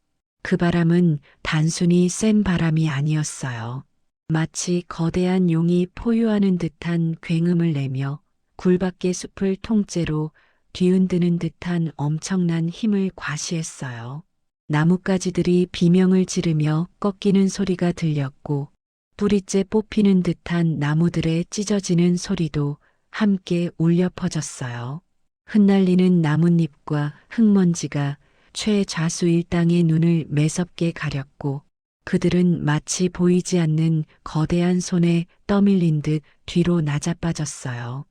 그 바람은 단순히 센 바람이 아니었어요. 마치 거대한 용이 포효하는 듯한 굉음을 내며 굴밖의 숲을 통째로 뒤흔드는 듯한 엄청난 힘을 과시했어요. 나뭇가지들이 비명을 지르며 꺾이는 소리가 들렸고 뿌리째 뽑히는 듯한 나무들의 찢어지는 소리도 함께 울려 퍼졌어요. 흩날리는 나뭇잎과 흙먼지가 최좌수일당의 눈을 매섭게 가렸고 그들은 마치 보이지 않는 거대한 손에 떠밀린 듯 뒤로 낮아빠졌어요.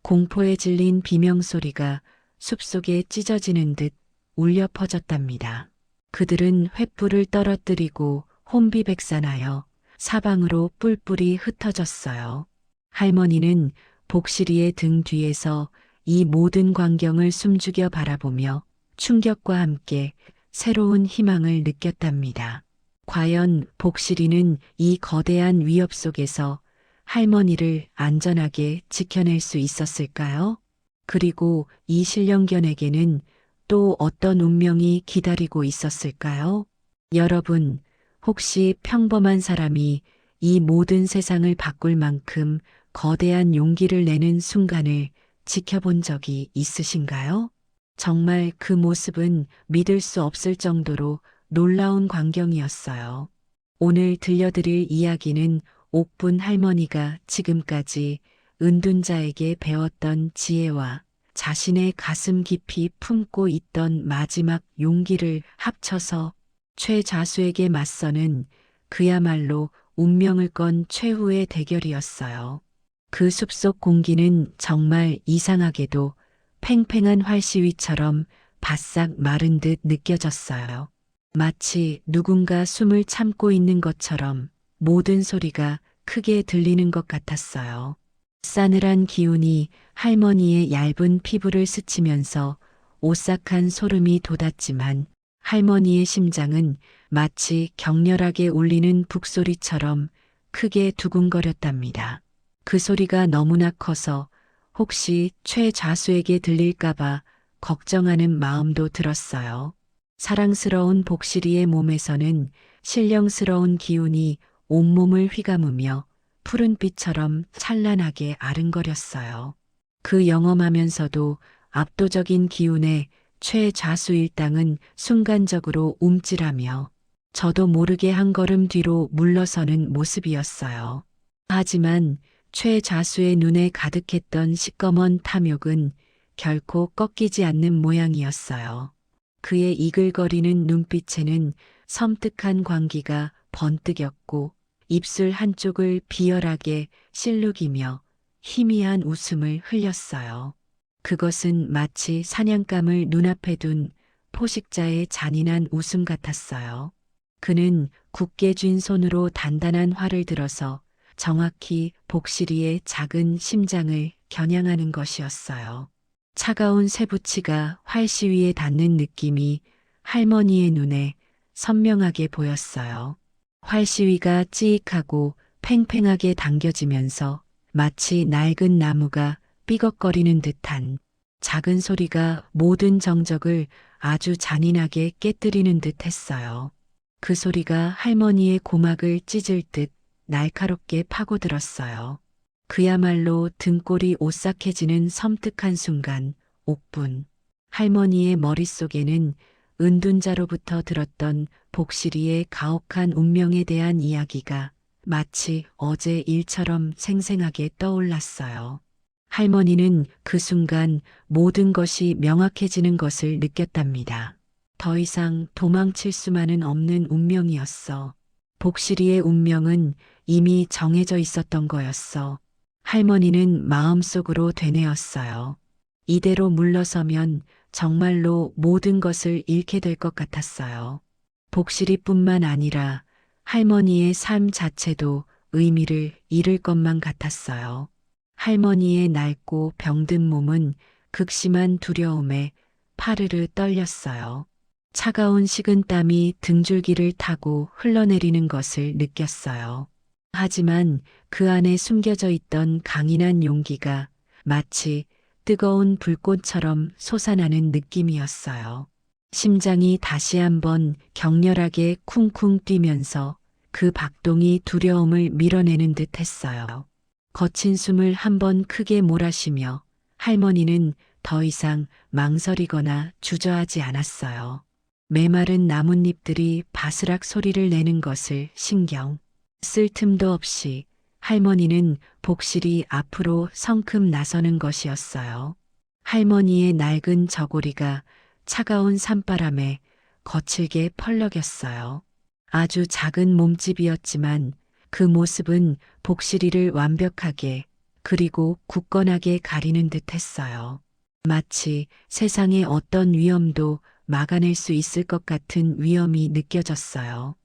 공포에 질린 비명소리가 숲속에 찢어지는 듯 울려 퍼졌답니다. 그들은 횃불을 떨어뜨리고 혼비백산하여 사방으로 뿔뿔이 흩어졌어요. 할머니는 복실이의 등 뒤에서 이 모든 광경을 숨죽여 바라보며 충격과 함께 새로운 희망을 느꼈답니다. 과연 복실이는 이 거대한 위협 속에서 할머니를 안전하게 지켜낼 수 있었을까요? 그리고 이 신령견에게는 또 어떤 운명이 기다리고 있었을까요? 여러분, 혹시 평범한 사람이 이 모든 세상을 바꿀 만큼 거대한 용기를 내는 순간을 지켜본 적이 있으신가요? 정말 그 모습은 믿을 수 없을 정도로 놀라운 광경이었어요. 오늘 들려드릴 이야기는 옥분 할머니가 지금까지 은둔자에게 배웠던 지혜와 자신의 가슴 깊이 품고 있던 마지막 용기를 합쳐서 최좌수에게 맞서는 그야말로 운명을 건 최후의 대결이었어요. 그 숲속 공기는 정말 이상하게도 팽팽한 활시위처럼 바싹 마른 듯 느껴졌어요. 마치 누군가 숨을 참고 있는 것처럼 모든 소리가 크게 들리는 것 같았어요. 싸늘한 기운이 할머니의 얇은 피부를 스치면서 오싹한 소름이 돋았지만 할머니의 심장은 마치 격렬하게 울리는 북소리처럼 크게 두근거렸답니다. 그 소리가 너무나 커서 혹시 최좌수에게 들릴까봐 걱정하는 마음도 들었어요. 사랑스러운 복실이의 몸에서는 신령스러운 기운이 온몸을 휘감으며 푸른빛처럼 찬란하게 아른거렸어요. 그 영험하면서도 압도적인 기운에 최좌수일당은 순간적으로 움찔하며 저도 모르게 한 걸음 뒤로 물러서는 모습이었어요. 하지만 최좌수의 눈에 가득했던 시꺼먼 탐욕은 결코 꺾이지 않는 모양이었어요. 그의 이글거리는 눈빛에는 섬뜩한 광기가 번뜩였고 입술 한쪽을 비열하게 실룩이며 희미한 웃음을 흘렸어요. 그것은 마치 사냥감을 눈앞에 둔 포식자의 잔인한 웃음 같았어요. 그는 굳게 쥔 손으로 단단한 활을 들어서 정확히 복실이의 작은 심장을 겨냥하는 것이었어요. 차가운 쇠붙이가 활시위에 닿는 느낌이 할머니의 눈에 선명하게 보였어요. 활시위가 찌익하고 팽팽하게 당겨지면서 마치 낡은 나무가 삐걱거리는 듯한 작은 소리가 모든 정적을 아주 잔인하게 깨뜨리는 듯 했어요. 그 소리가 할머니의 고막을 찢을 듯 날카롭게 파고들었어요. 그야말로 등골이 오싹해지는 섬뜩한 순간, 옥분. 할머니의 머릿속에는 은둔자로부터 들었던 복실이의 가혹한 운명에 대한 이야기가 마치 어제 일처럼 생생하게 떠올랐어요. 할머니는 그 순간 모든 것이 명확해지는 것을 느꼈답니다. 더 이상 도망칠 수만은 없는 운명이었어. 복실이의 운명은 이미 정해져 있었던 거였어. 할머니는 마음속으로 되뇌었어요. 이대로 물러서면 정말로 모든 것을 잃게 될 것 같았어요. 복실이뿐만 아니라 할머니의 삶 자체도 의미를 잃을 것만 같았어요. 할머니의 낡고 병든 몸은 극심한 두려움에 파르르 떨렸어요. 차가운 식은땀이 등줄기를 타고 흘러내리는 것을 느꼈어요. 하지만 그 안에 숨겨져 있던 강인한 용기가 마치 뜨거운 불꽃처럼 솟아나는 느낌이었어요. 심장이 다시 한번 격렬하게 쿵쿵 뛰면서 그 박동이 두려움을 밀어내는 듯 했어요. 거친 숨을 한번 크게 몰아쉬며 할머니는 더 이상 망설이거나 주저하지 않았어요. 메마른 나뭇잎들이 바스락 소리를 내는 것을 신경 쓸 틈도 없이 할머니는 복실이 앞으로 성큼 나서는 것이었어요. 할머니의 낡은 저고리가 차가운 산바람에 거칠게 펄럭였어요. 아주 작은 몸집이었지만 그 모습은 복실이를 완벽하게 그리고 굳건하게 가리는 듯 했어요. 마치 세상의 어떤 위험도 막아낼 수 있을 것 같은 위험이 느껴졌어요.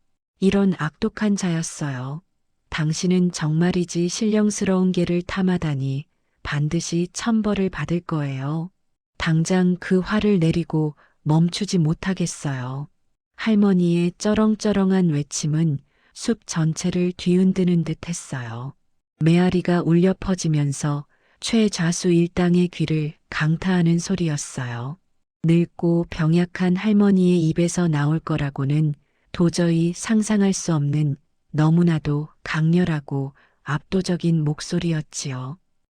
이런 악독한 자였어요. 당신은 정말이지 신령스러운 개를 탐하다니 반드시 천벌을 받을 거예요. 당장 그 화를 내리고 멈추지 못하겠어요. 할머니의 쩌렁쩌렁한 외침은 숲 전체를 뒤흔드는 듯 했어요. 메아리가 울려 퍼지면서 최좌수 일당의 귀를 강타하는 소리였어요. 늙고 병약한 할머니의 입에서 나올 거라고는 도저히 상상할 수 없는 너무나도 강렬하고 압도적인 목소리였지요.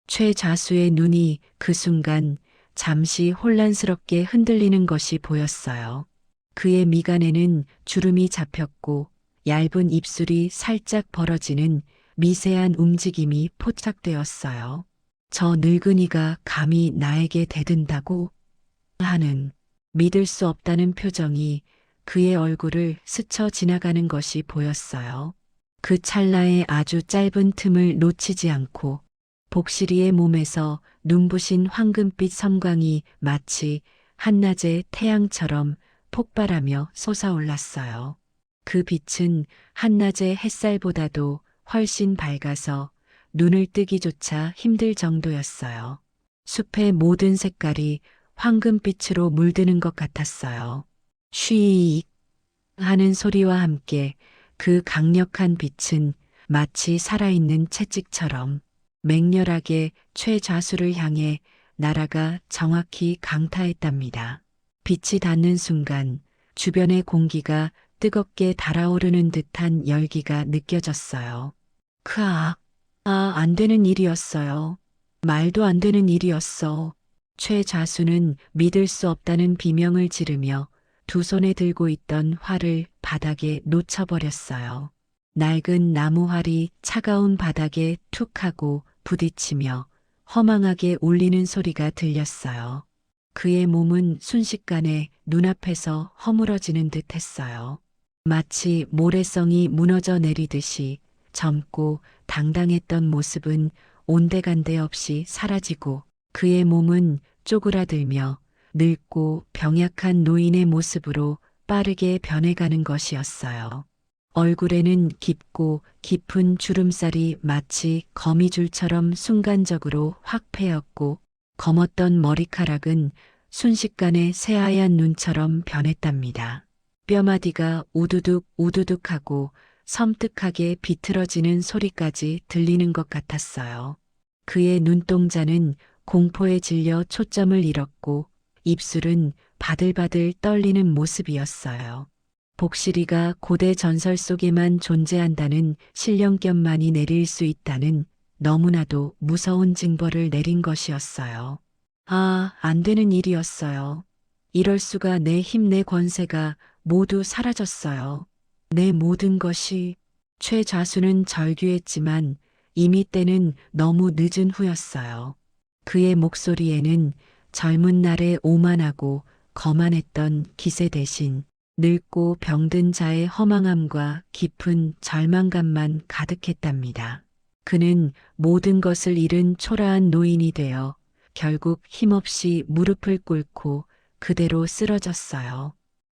최좌수의 눈이 그 순간 잠시 혼란스럽게 흔들리는 것이 보였어요. 그의 미간에는 주름이 잡혔고 얇은 입술이 살짝 벌어지는 미세한 움직임이 포착되었어요. 저 늙은이가 감히 나에게 대든다고 하는 믿을 수 없다는 표정이 그의 얼굴을 스쳐 지나가는 것이 보였어요. 그 찰나의 아주 짧은 틈을 놓치지 않고 복실이의 몸에서 눈부신 황금빛 섬광이 마치 한낮의 태양처럼 폭발하며 솟아올랐어요. 그 빛은 한낮의 햇살보다도 훨씬 밝아서 눈을 뜨기조차 힘들 정도였어요. 숲의 모든 색깔이 황금빛으로 물드는 것 같았어요. 쉬익 하는 소리와 함께 그 강력한 빛은 마치 살아있는 채찍처럼 맹렬하게 최좌수를 향해 날아가 정확히 강타했답니다. 빛이 닿는 순간 주변의 공기가 뜨겁게 달아오르는 듯한 열기가 느껴졌어요. 크악! 안 되는 일이었어요. 말도 안 되는 일이었어. 최좌수는 믿을 수 없다는 비명을 지르며 두 손에 들고 있던 활을 바닥에 놓쳐버렸어요. 낡은 나무활이 차가운 바닥에 툭 하고 부딪히며 허망하게 울리는 소리가 들렸어요. 그의 몸은 순식간에 눈앞에서 허물어지는 듯 했어요. 마치 모래성이 무너져 내리듯이 젊고 당당했던 모습은 온데간데 없이 사라지고 그의 몸은 쪼그라들며 늙고 병약한 노인의 모습으로 빠르게 변해가는 것이었어요. 얼굴에는 깊고 깊은 주름살이 마치 거미줄처럼 순간적으로 확 패였고 검었던 머리카락은 순식간에 새하얀 눈처럼 변했답니다. 뼈마디가 우두둑 우두둑하고 섬뜩하게 비틀어지는 소리까지 들리는 것 같았어요. 그의 눈동자는 공포에 질려 초점을 잃었고 입술은 바들바들 떨리는 모습이었어요. 복실이가 고대 전설 속에만 존재한다는 신령견만이 내릴 수 있다는 너무나도 무서운 징벌을 내린 것이었어요. 안 되는 일이었어요. 이럴 수가. 내 힘, 내 권세가 모두 사라졌어요. 내 모든 것이. 최좌수는 절규했지만 이미 때는 너무 늦은 후였어요. 그의 목소리에는 젊은 날의 오만하고 거만했던 기세 대신 늙고 병든 자의 허망함과 깊은 절망감만 가득했답니다. 그는 모든 것을 잃은 초라한 노인이 되어 결국 힘없이 무릎을 꿇고 그대로 쓰러졌어요.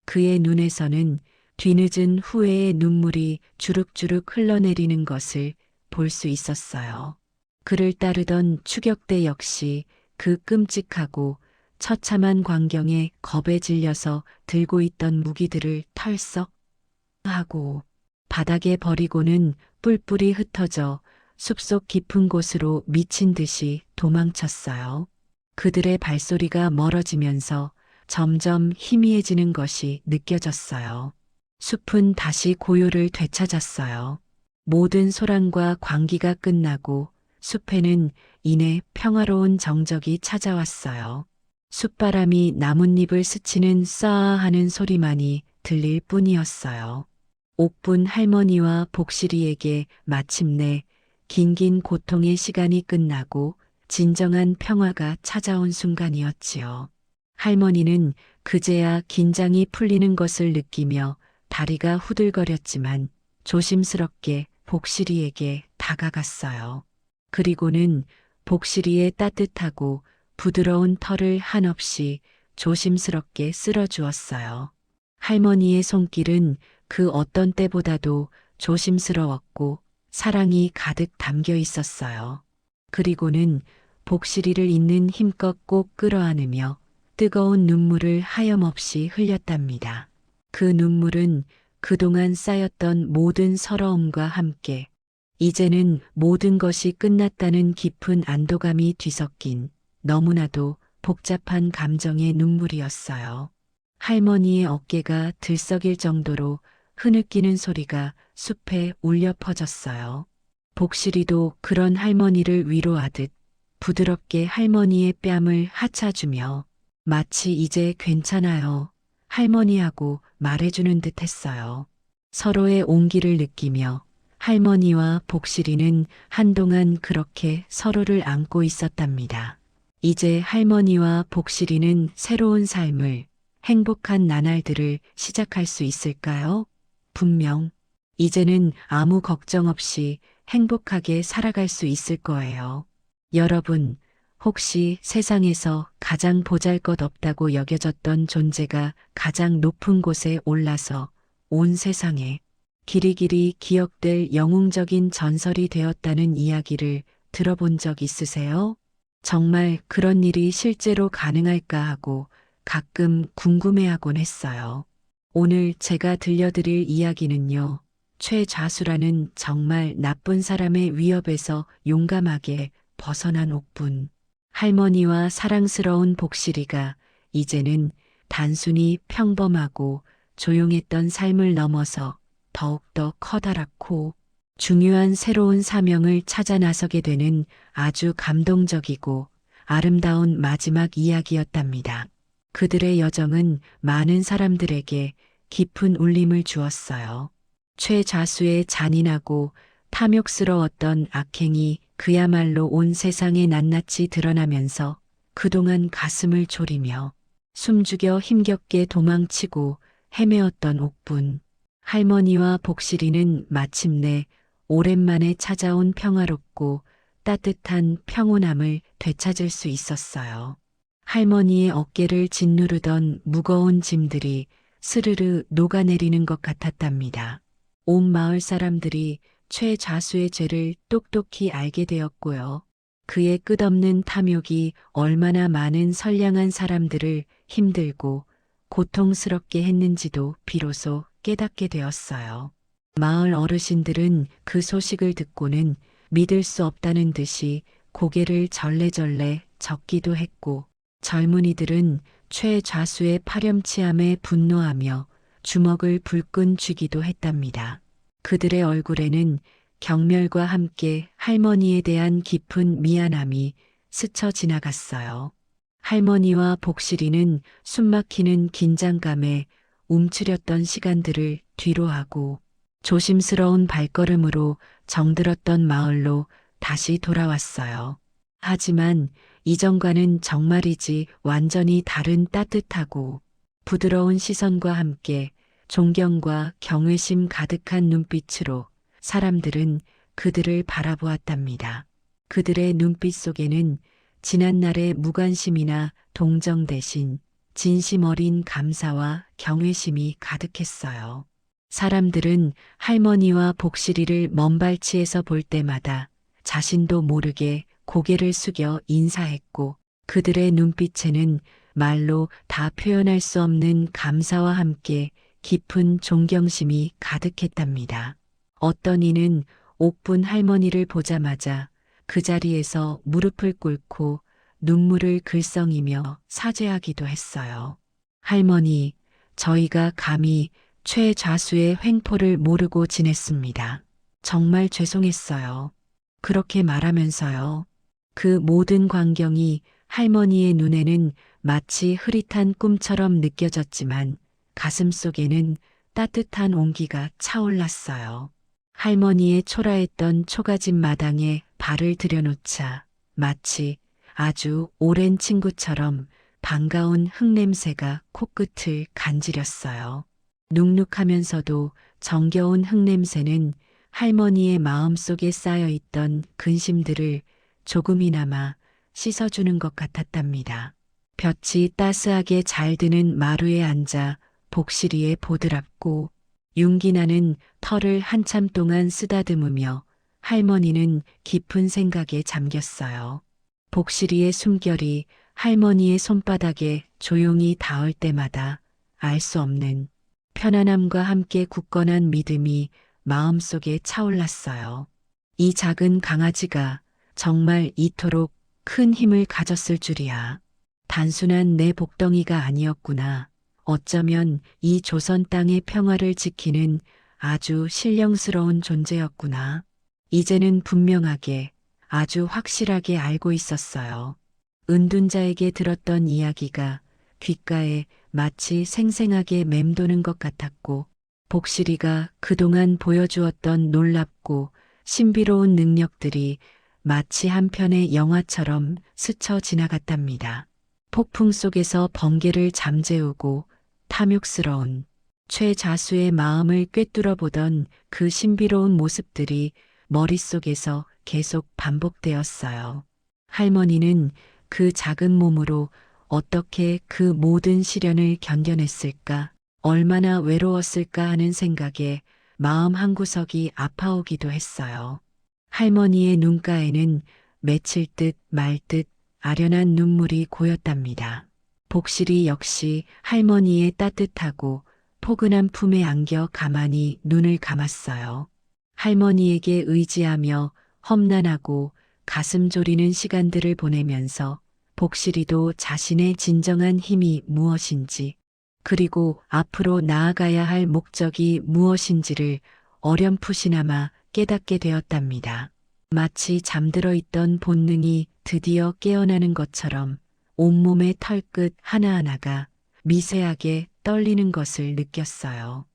그의 눈에서는 뒤늦은 후회의 눈물이 주룩주룩 흘러내리는 것을 볼 수 있었어요. 그를 따르던 추격대 역시 그 끔찍하고 처참한 광경에 겁에 질려서 들고 있던 무기들을 털썩 하고 바닥에 버리고는 뿔뿔이 흩어져 숲속 깊은 곳으로 미친 듯이 도망쳤어요. 그들의 발소리가 멀어지면서 점점 희미해지는 것이 느껴졌어요. 숲은 다시 고요를 되찾았어요. 모든 소란과 광기가 끝나고 숲에는 이내 평화로운 정적이 찾아왔어요. 숲바람이 나뭇잎을 스치는 싸아 하는 소리만이 들릴 뿐이었어요. 옥분 할머니와 복실이에게 마침내 긴긴 고통의 시간이 끝나고 진정한 평화가 찾아온 순간이었지요. 할머니는 그제야 긴장이 풀리는 것을 느끼며 다리가 후들거렸지만 조심스럽게 복실이에게 다가갔어요. 그리고는 복실이의 따뜻하고 부드러운 털을 한없이 조심스럽게 쓸어주었어요. 할머니의 손길은 그 어떤 때보다도 조심스러웠고 사랑이 가득 담겨 있었어요. 그리고는 복실이를 있는 힘껏 꼭 끌어안으며 뜨거운 눈물을 하염없이 흘렸답니다. 그 눈물은 그동안 쌓였던 모든 서러움과 함께 이제는 모든 것이 끝났다는 깊은 안도감이 뒤섞인 너무나도 복잡한 감정의 눈물이었어요. 할머니의 어깨가 들썩일 정도로 흐느끼는 소리가 숲에 울려 퍼졌어요. 복실이도 그런 할머니를 위로하듯 부드럽게 할머니의 뺨을 하차주며 마치 이제 괜찮아요. 할머니하고 말해주는 듯 했어요. 서로의 온기를 느끼며 할머니와 복실이는 한동안 그렇게 서로를 안고 있었답니다. 이제 할머니와 복실이는 새로운 삶을, 행복한 나날들을 시작할 수 있을까요? 분명, 이제는 아무 걱정 없이 행복하게 살아갈 수 있을 거예요. 여러분, 혹시 세상에서 가장 보잘것없다고 여겨졌던 존재가 가장 높은 곳에 올라서 온 세상에 길이길이 기억될 영웅적인 전설이 되었다는 이야기를 들어본 적 있으세요? 정말 그런 일이 실제로 가능할까 하고 가끔 궁금해하곤 했어요. 오늘 제가 들려드릴 이야기는요, 최좌수라는 정말 나쁜 사람의 위협에서 용감하게 벗어난 옥분, 할머니와 사랑스러운 복실이가 이제는 단순히 평범하고 조용했던 삶을 넘어서 더욱더 커다랗고 중요한 새로운 사명을 찾아 나서게 되는 아주 감동적이고 아름다운 마지막 이야기였답니다. 그들의 여정은 많은 사람들에게 깊은 울림을 주었어요. 최좌수의 잔인하고 탐욕스러웠던 악행이 그야말로 온 세상에 낱낱이 드러나면서 그동안 가슴을 졸이며 숨죽여 힘겹게 도망치고 헤매었던 옥분, 할머니와 복실이는 마침내 오랜만에 찾아온 평화롭고 따뜻한 평온함을 되찾을 수 있었어요. 할머니의 어깨를 짓누르던 무거운 짐들이 스르르 녹아내리는 것 같았답니다. 온 마을 사람들이 최좌수의 죄를 똑똑히 알게 되었고요. 그의 끝없는 탐욕이 얼마나 많은 선량한 사람들을 힘들고 고통스럽게 했는지도 비로소 깨닫게 되었어요. 마을 어르신들은 그 소식을 듣고는 믿을 수 없다는 듯이 고개를 절레절레 젓기도 했고, 젊은이들은 최좌수의 파렴치함에 분노하며 주먹을 불끈 쥐기도 했답니다. 그들의 얼굴에는 경멸과 함께 할머니에 대한 깊은 미안함이 스쳐 지나갔어요. 할머니와 복실이는 숨막히는 긴장감에 움츠렸던 시간들을 뒤로하고 조심스러운 발걸음으로 정들었던 마을로 다시 돌아왔어요. 하지만 이전과는 정말이지 완전히 다른 따뜻하고 부드러운 시선과 함께 존경과 경외심 가득한 눈빛으로 사람들은 그들을 바라보았답니다. 그들의 눈빛 속에는 지난날의 무관심이나 동정 대신 진심 어린 감사와 경외심이 가득했어요. 사람들은 할머니와 복실이를 먼발치에서 볼 때마다 자신도 모르게 고개를 숙여 인사했고 그들의 눈빛에는 말로 다 표현할 수 없는 감사와 함께 깊은 존경심이 가득했답니다. 어떤 이는 옥분 할머니를 보자마자 그 자리에서 무릎을 꿇고 눈물을 글썽이며 사죄하기도 했어요. 할머니, 저희가 감히 최좌수의 횡포를 모르고 지냈습니다. 정말 죄송했어요. 그렇게 말하면서요. 그 모든 광경이 할머니의 눈에는 마치 흐릿한 꿈처럼 느껴졌지만 가슴 속에는 따뜻한 온기가 차올랐어요. 할머니의 초라했던 초가집 마당에 발을 들여놓자 마치 아주 오랜 친구처럼 반가운 흙냄새가 코끝을 간지렸어요. 눅눅하면서도 정겨운 흙냄새는 할머니의 마음속에 쌓여있던 근심들을 조금이나마 씻어주는 것 같았답니다. 볕이 따스하게 잘 드는 마루에 앉아 복실이에 보드랍고 윤기나는 털을 한참 동안 쓰다듬으며 할머니는 깊은 생각에 잠겼어요. 복실이의 숨결이 할머니의 손바닥에 조용히 닿을 때마다 알 수 없는 편안함과 함께 굳건한 믿음이 마음속에 차올랐어요. 이 작은 강아지가 정말 이토록 큰 힘을 가졌을 줄이야. 단순한 내 복덩이가 아니었구나. 어쩌면 이 조선 땅의 평화를 지키는 아주 신령스러운 존재였구나. 이제는 분명하게 아주 확실하게 알고 있었어요. 은둔자에게 들었던 이야기가 귓가에 마치 생생하게 맴도는 것 같았고 복실이가 그동안 보여주었던 놀랍고 신비로운 능력들이 마치 한 편의 영화처럼 스쳐 지나갔답니다. 폭풍 속에서 번개를 잠재우고 탐욕스러운 최자수의 마음을 꿰뚫어 보던 그 신비로운 모습들이 머릿속에서 계속 반복되었어요. 할머니는 그 작은 몸으로 어떻게 그 모든 시련을 견뎌냈을까, 얼마나 외로웠을까 하는 생각에 마음 한구석이 아파오기도 했어요. 할머니의 눈가에는 맺힐 듯 말 듯 아련한 눈물이 고였답니다. 복실이 역시 할머니의 따뜻하고 포근한 품에 안겨 가만히 눈을 감았어요. 할머니에게 의지하며 험난하고 가슴 졸이는 시간들을 보내면서 복실이도 자신의 진정한 힘이 무엇인지 그리고 앞으로 나아가야 할 목적이 무엇인지를 어렴풋이나마 깨닫게 되었답니다. 마치 잠들어 있던 본능이 드디어 깨어나는 것처럼 온몸의 털끝 하나하나가 미세하게 떨리는 것을 느꼈어요.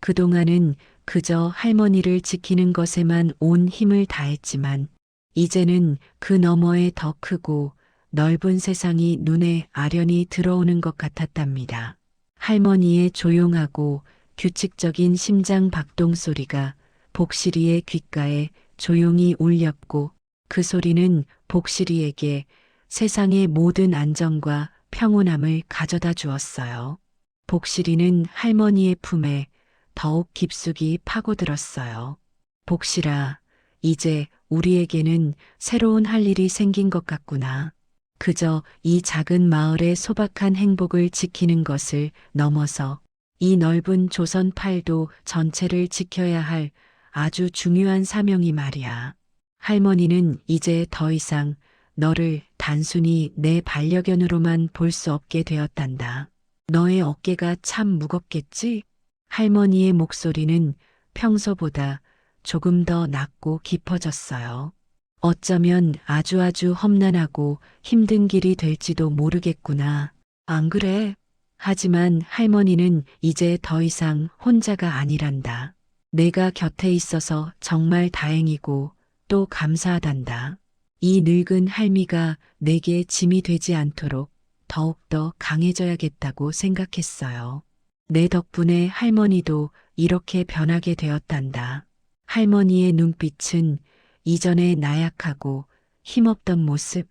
그동안은 그저 할머니를 지키는 것에만 온 힘을 다했지만 이제는 그 너머에 더 크고 넓은 세상이 눈에 아련히 들어오는 것 같았답니다. 할머니의 조용하고 규칙적인 심장 박동 소리가 복실이의 귓가에 조용히 울렸고 그 소리는 복실이에게 세상의 모든 안정과 평온함을 가져다 주었어요. 복실이는 할머니의 품에 더욱 깊숙이 파고들었어요. 복실아, 이제 우리에게는 새로운 할 일이 생긴 것 같구나. 그저 이 작은 마을의 소박한 행복을 지키는 것을 넘어서 이 넓은 조선 팔도 전체를 지켜야 할 아주 중요한 사명이 말이야. 할머니는 이제 더 이상 너를 단순히 내 반려견으로만 볼 수 없게 되었단다. 너의 어깨가 참 무겁겠지? 할머니의 목소리는 평소보다 조금 더 낮고 깊어졌어요. 어쩌면 아주 험난하고 힘든 길이 될지도 모르겠구나. 안 그래? 하지만 할머니는 이제 더 이상 혼자가 아니란다. 내가 곁에 있어서 정말 다행이고 또 감사하단다. 이 늙은 할미가 내게 짐이 되지 않도록 더욱더 강해져야겠다고 생각했어요. 내 덕분에 할머니도 이렇게 변하게 되었단다. 할머니의 눈빛은 이전에 나약하고 힘없던 모습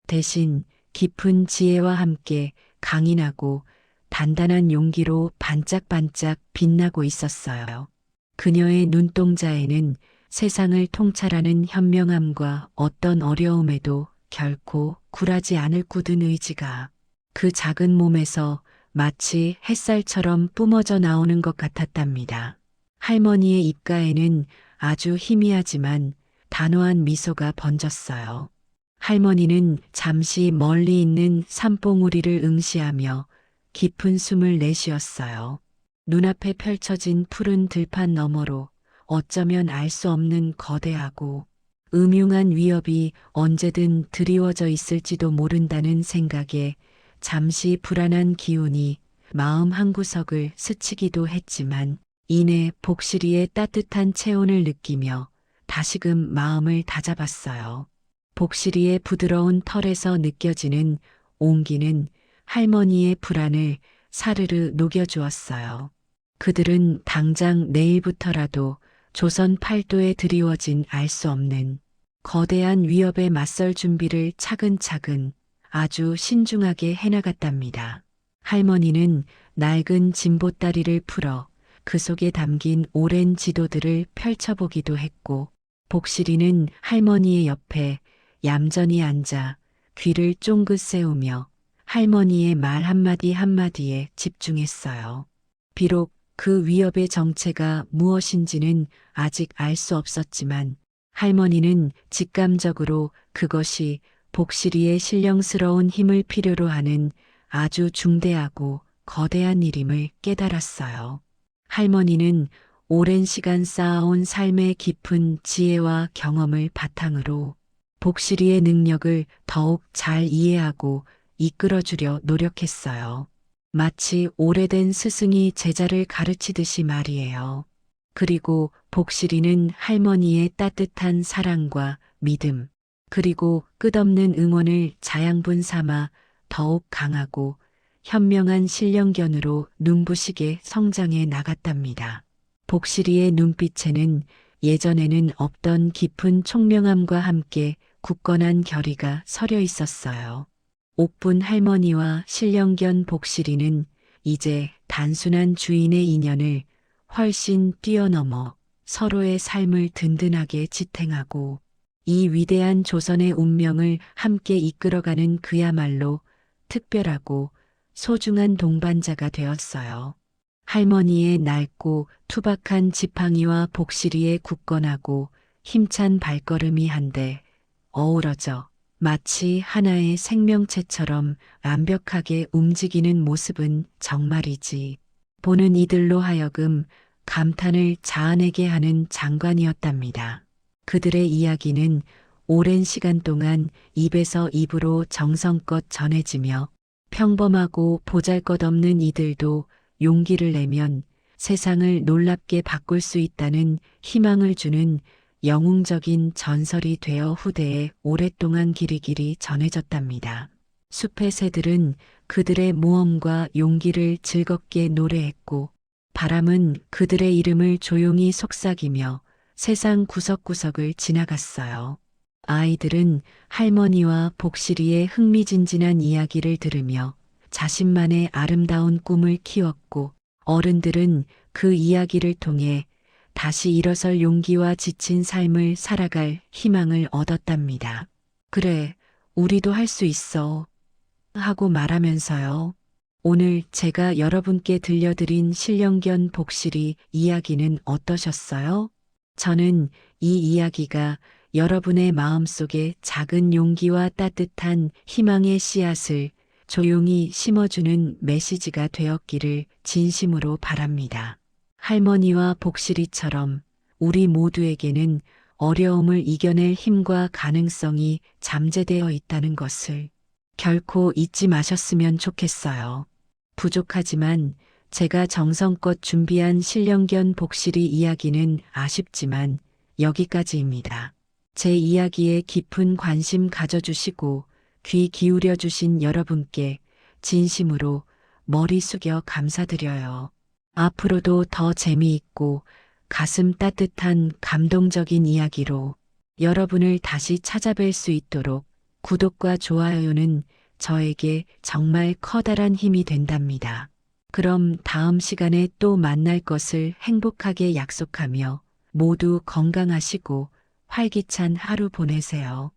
대신 깊은 지혜와 함께 강인하고 단단한 용기로 반짝반짝 빛나고 있었어요. 그녀의 눈동자에는 세상을 통찰하는 현명함과 어떤 어려움에도 결코 굴하지 않을 굳은 의지가 그 작은 몸에서 마치 햇살처럼 뿜어져 나오는 것 같았답니다. 할머니의 입가에는 아주 희미하지만 단호한 미소가 번졌어요. 할머니는 잠시 멀리 있는 산봉우리를 응시하며 깊은 숨을 내쉬었어요. 눈앞에 펼쳐진 푸른 들판 너머로 어쩌면 알 수 없는 거대하고 음흉한 위협이 언제든 드리워져 있을지도 모른다는 생각에 잠시 불안한 기운이 마음 한구석을 스치기도 했지만 이내 복실이의 따뜻한 체온을 느끼며 다시금 마음을 다잡았어요. 복실이의 부드러운 털에서 느껴지는 온기는 할머니의 불안을 사르르 녹여주었어요. 그들은 당장 내일부터라도 조선 팔도에 드리워진 알 수 없는 거대한 위협에 맞설 준비를 차근차근 아주 신중하게 해나갔답니다. 할머니는 낡은 진보다리를 풀어 그 속에 담긴 오랜 지도들을 펼쳐보기도 했고 복실이는 할머니의 옆에 얌전히 앉아 귀를 쫑긋 세우며 할머니의 말 한마디 한마디에 집중했어요. 비록 그 위협의 정체가 무엇인지는 아직 알 수 없었지만 할머니는 직감적으로 그것이 복실이의 신령스러운 힘을 필요로 하는 아주 중대하고 거대한 일임을 깨달았어요. 할머니는 오랜 시간 쌓아온 삶의 깊은 지혜와 경험을 바탕으로 복실이의 능력을 더욱 잘 이해하고 이끌어주려 노력했어요. 마치 오래된 스승이 제자를 가르치듯이 말이에요. 그리고 복실이는 할머니의 따뜻한 사랑과 믿음, 그리고 끝없는 응원을 자양분 삼아 더욱 강하고 현명한 신령견으로 눈부시게 성장해 나갔답니다. 복실이의 눈빛에는 예전에는 없던 깊은 총명함과 함께 굳건한 결의가 서려 있었어요. 옥분 할머니와 신령견 복실이는 이제 단순한 주인의 인연을 훨씬 뛰어넘어 서로의 삶을 든든하게 지탱하고 이 위대한 조선의 운명을 함께 이끌어가는 그야말로 특별하고 소중한 동반자가 되었어요. 할머니의 낡고 투박한 지팡이와 복실이의 굳건하고 힘찬 발걸음이 한데 어우러져 마치 하나의 생명체처럼 완벽하게 움직이는 모습은 정말이지. 보는 이들로 하여금 감탄을 자아내게 하는 장관이었답니다. 그들의 이야기는 오랜 시간 동안 입에서 입으로 정성껏 전해지며 평범하고 보잘것없는 이들도 용기를 내면 세상을 놀랍게 바꿀 수 있다는 희망을 주는 영웅적인 전설이 되어 후대에 오랫동안 길이길이 전해졌답니다. 숲의 새들은 그들의 모험과 용기를 즐겁게 노래했고 바람은 그들의 이름을 조용히 속삭이며 세상 구석구석을 지나갔어요. 아이들은 할머니와 복실이의 흥미진진한 이야기를 들으며 자신만의 아름다운 꿈을 키웠고 어른들은 그 이야기를 통해 다시 일어설 용기와 지친 삶을 살아갈 희망을 얻었답니다. 그래, 우리도 할 수 있어. 하고 말하면서요. 오늘 제가 여러분께 들려드린 신령견 복실이 이야기는 어떠셨어요? 저는 이 이야기가 여러분의 마음속에 작은 용기와 따뜻한 희망의 씨앗을 조용히 심어주는 메시지가 되었기를 진심으로 바랍니다. 할머니와 복실이처럼 우리 모두에게는 어려움을 이겨낼 힘과 가능성이 잠재되어 있다는 것을 결코 잊지 마셨으면 좋겠어요. 부족하지만 제가 정성껏 준비한 신령견 복실이 이야기는 아쉽지만 여기까지입니다. 제 이야기에 깊은 관심 가져주시고 귀 기울여 주신 여러분께 진심으로 머리 숙여 감사드려요. 앞으로도 더 재미있고 가슴 따뜻한 감동적인 이야기로 여러분을 다시 찾아뵐 수 있도록 구독과 좋아요는 저에게 정말 커다란 힘이 된답니다. 그럼 다음 시간에 또 만날 것을 행복하게 약속하며 모두 건강하시고 활기찬 하루 보내세요.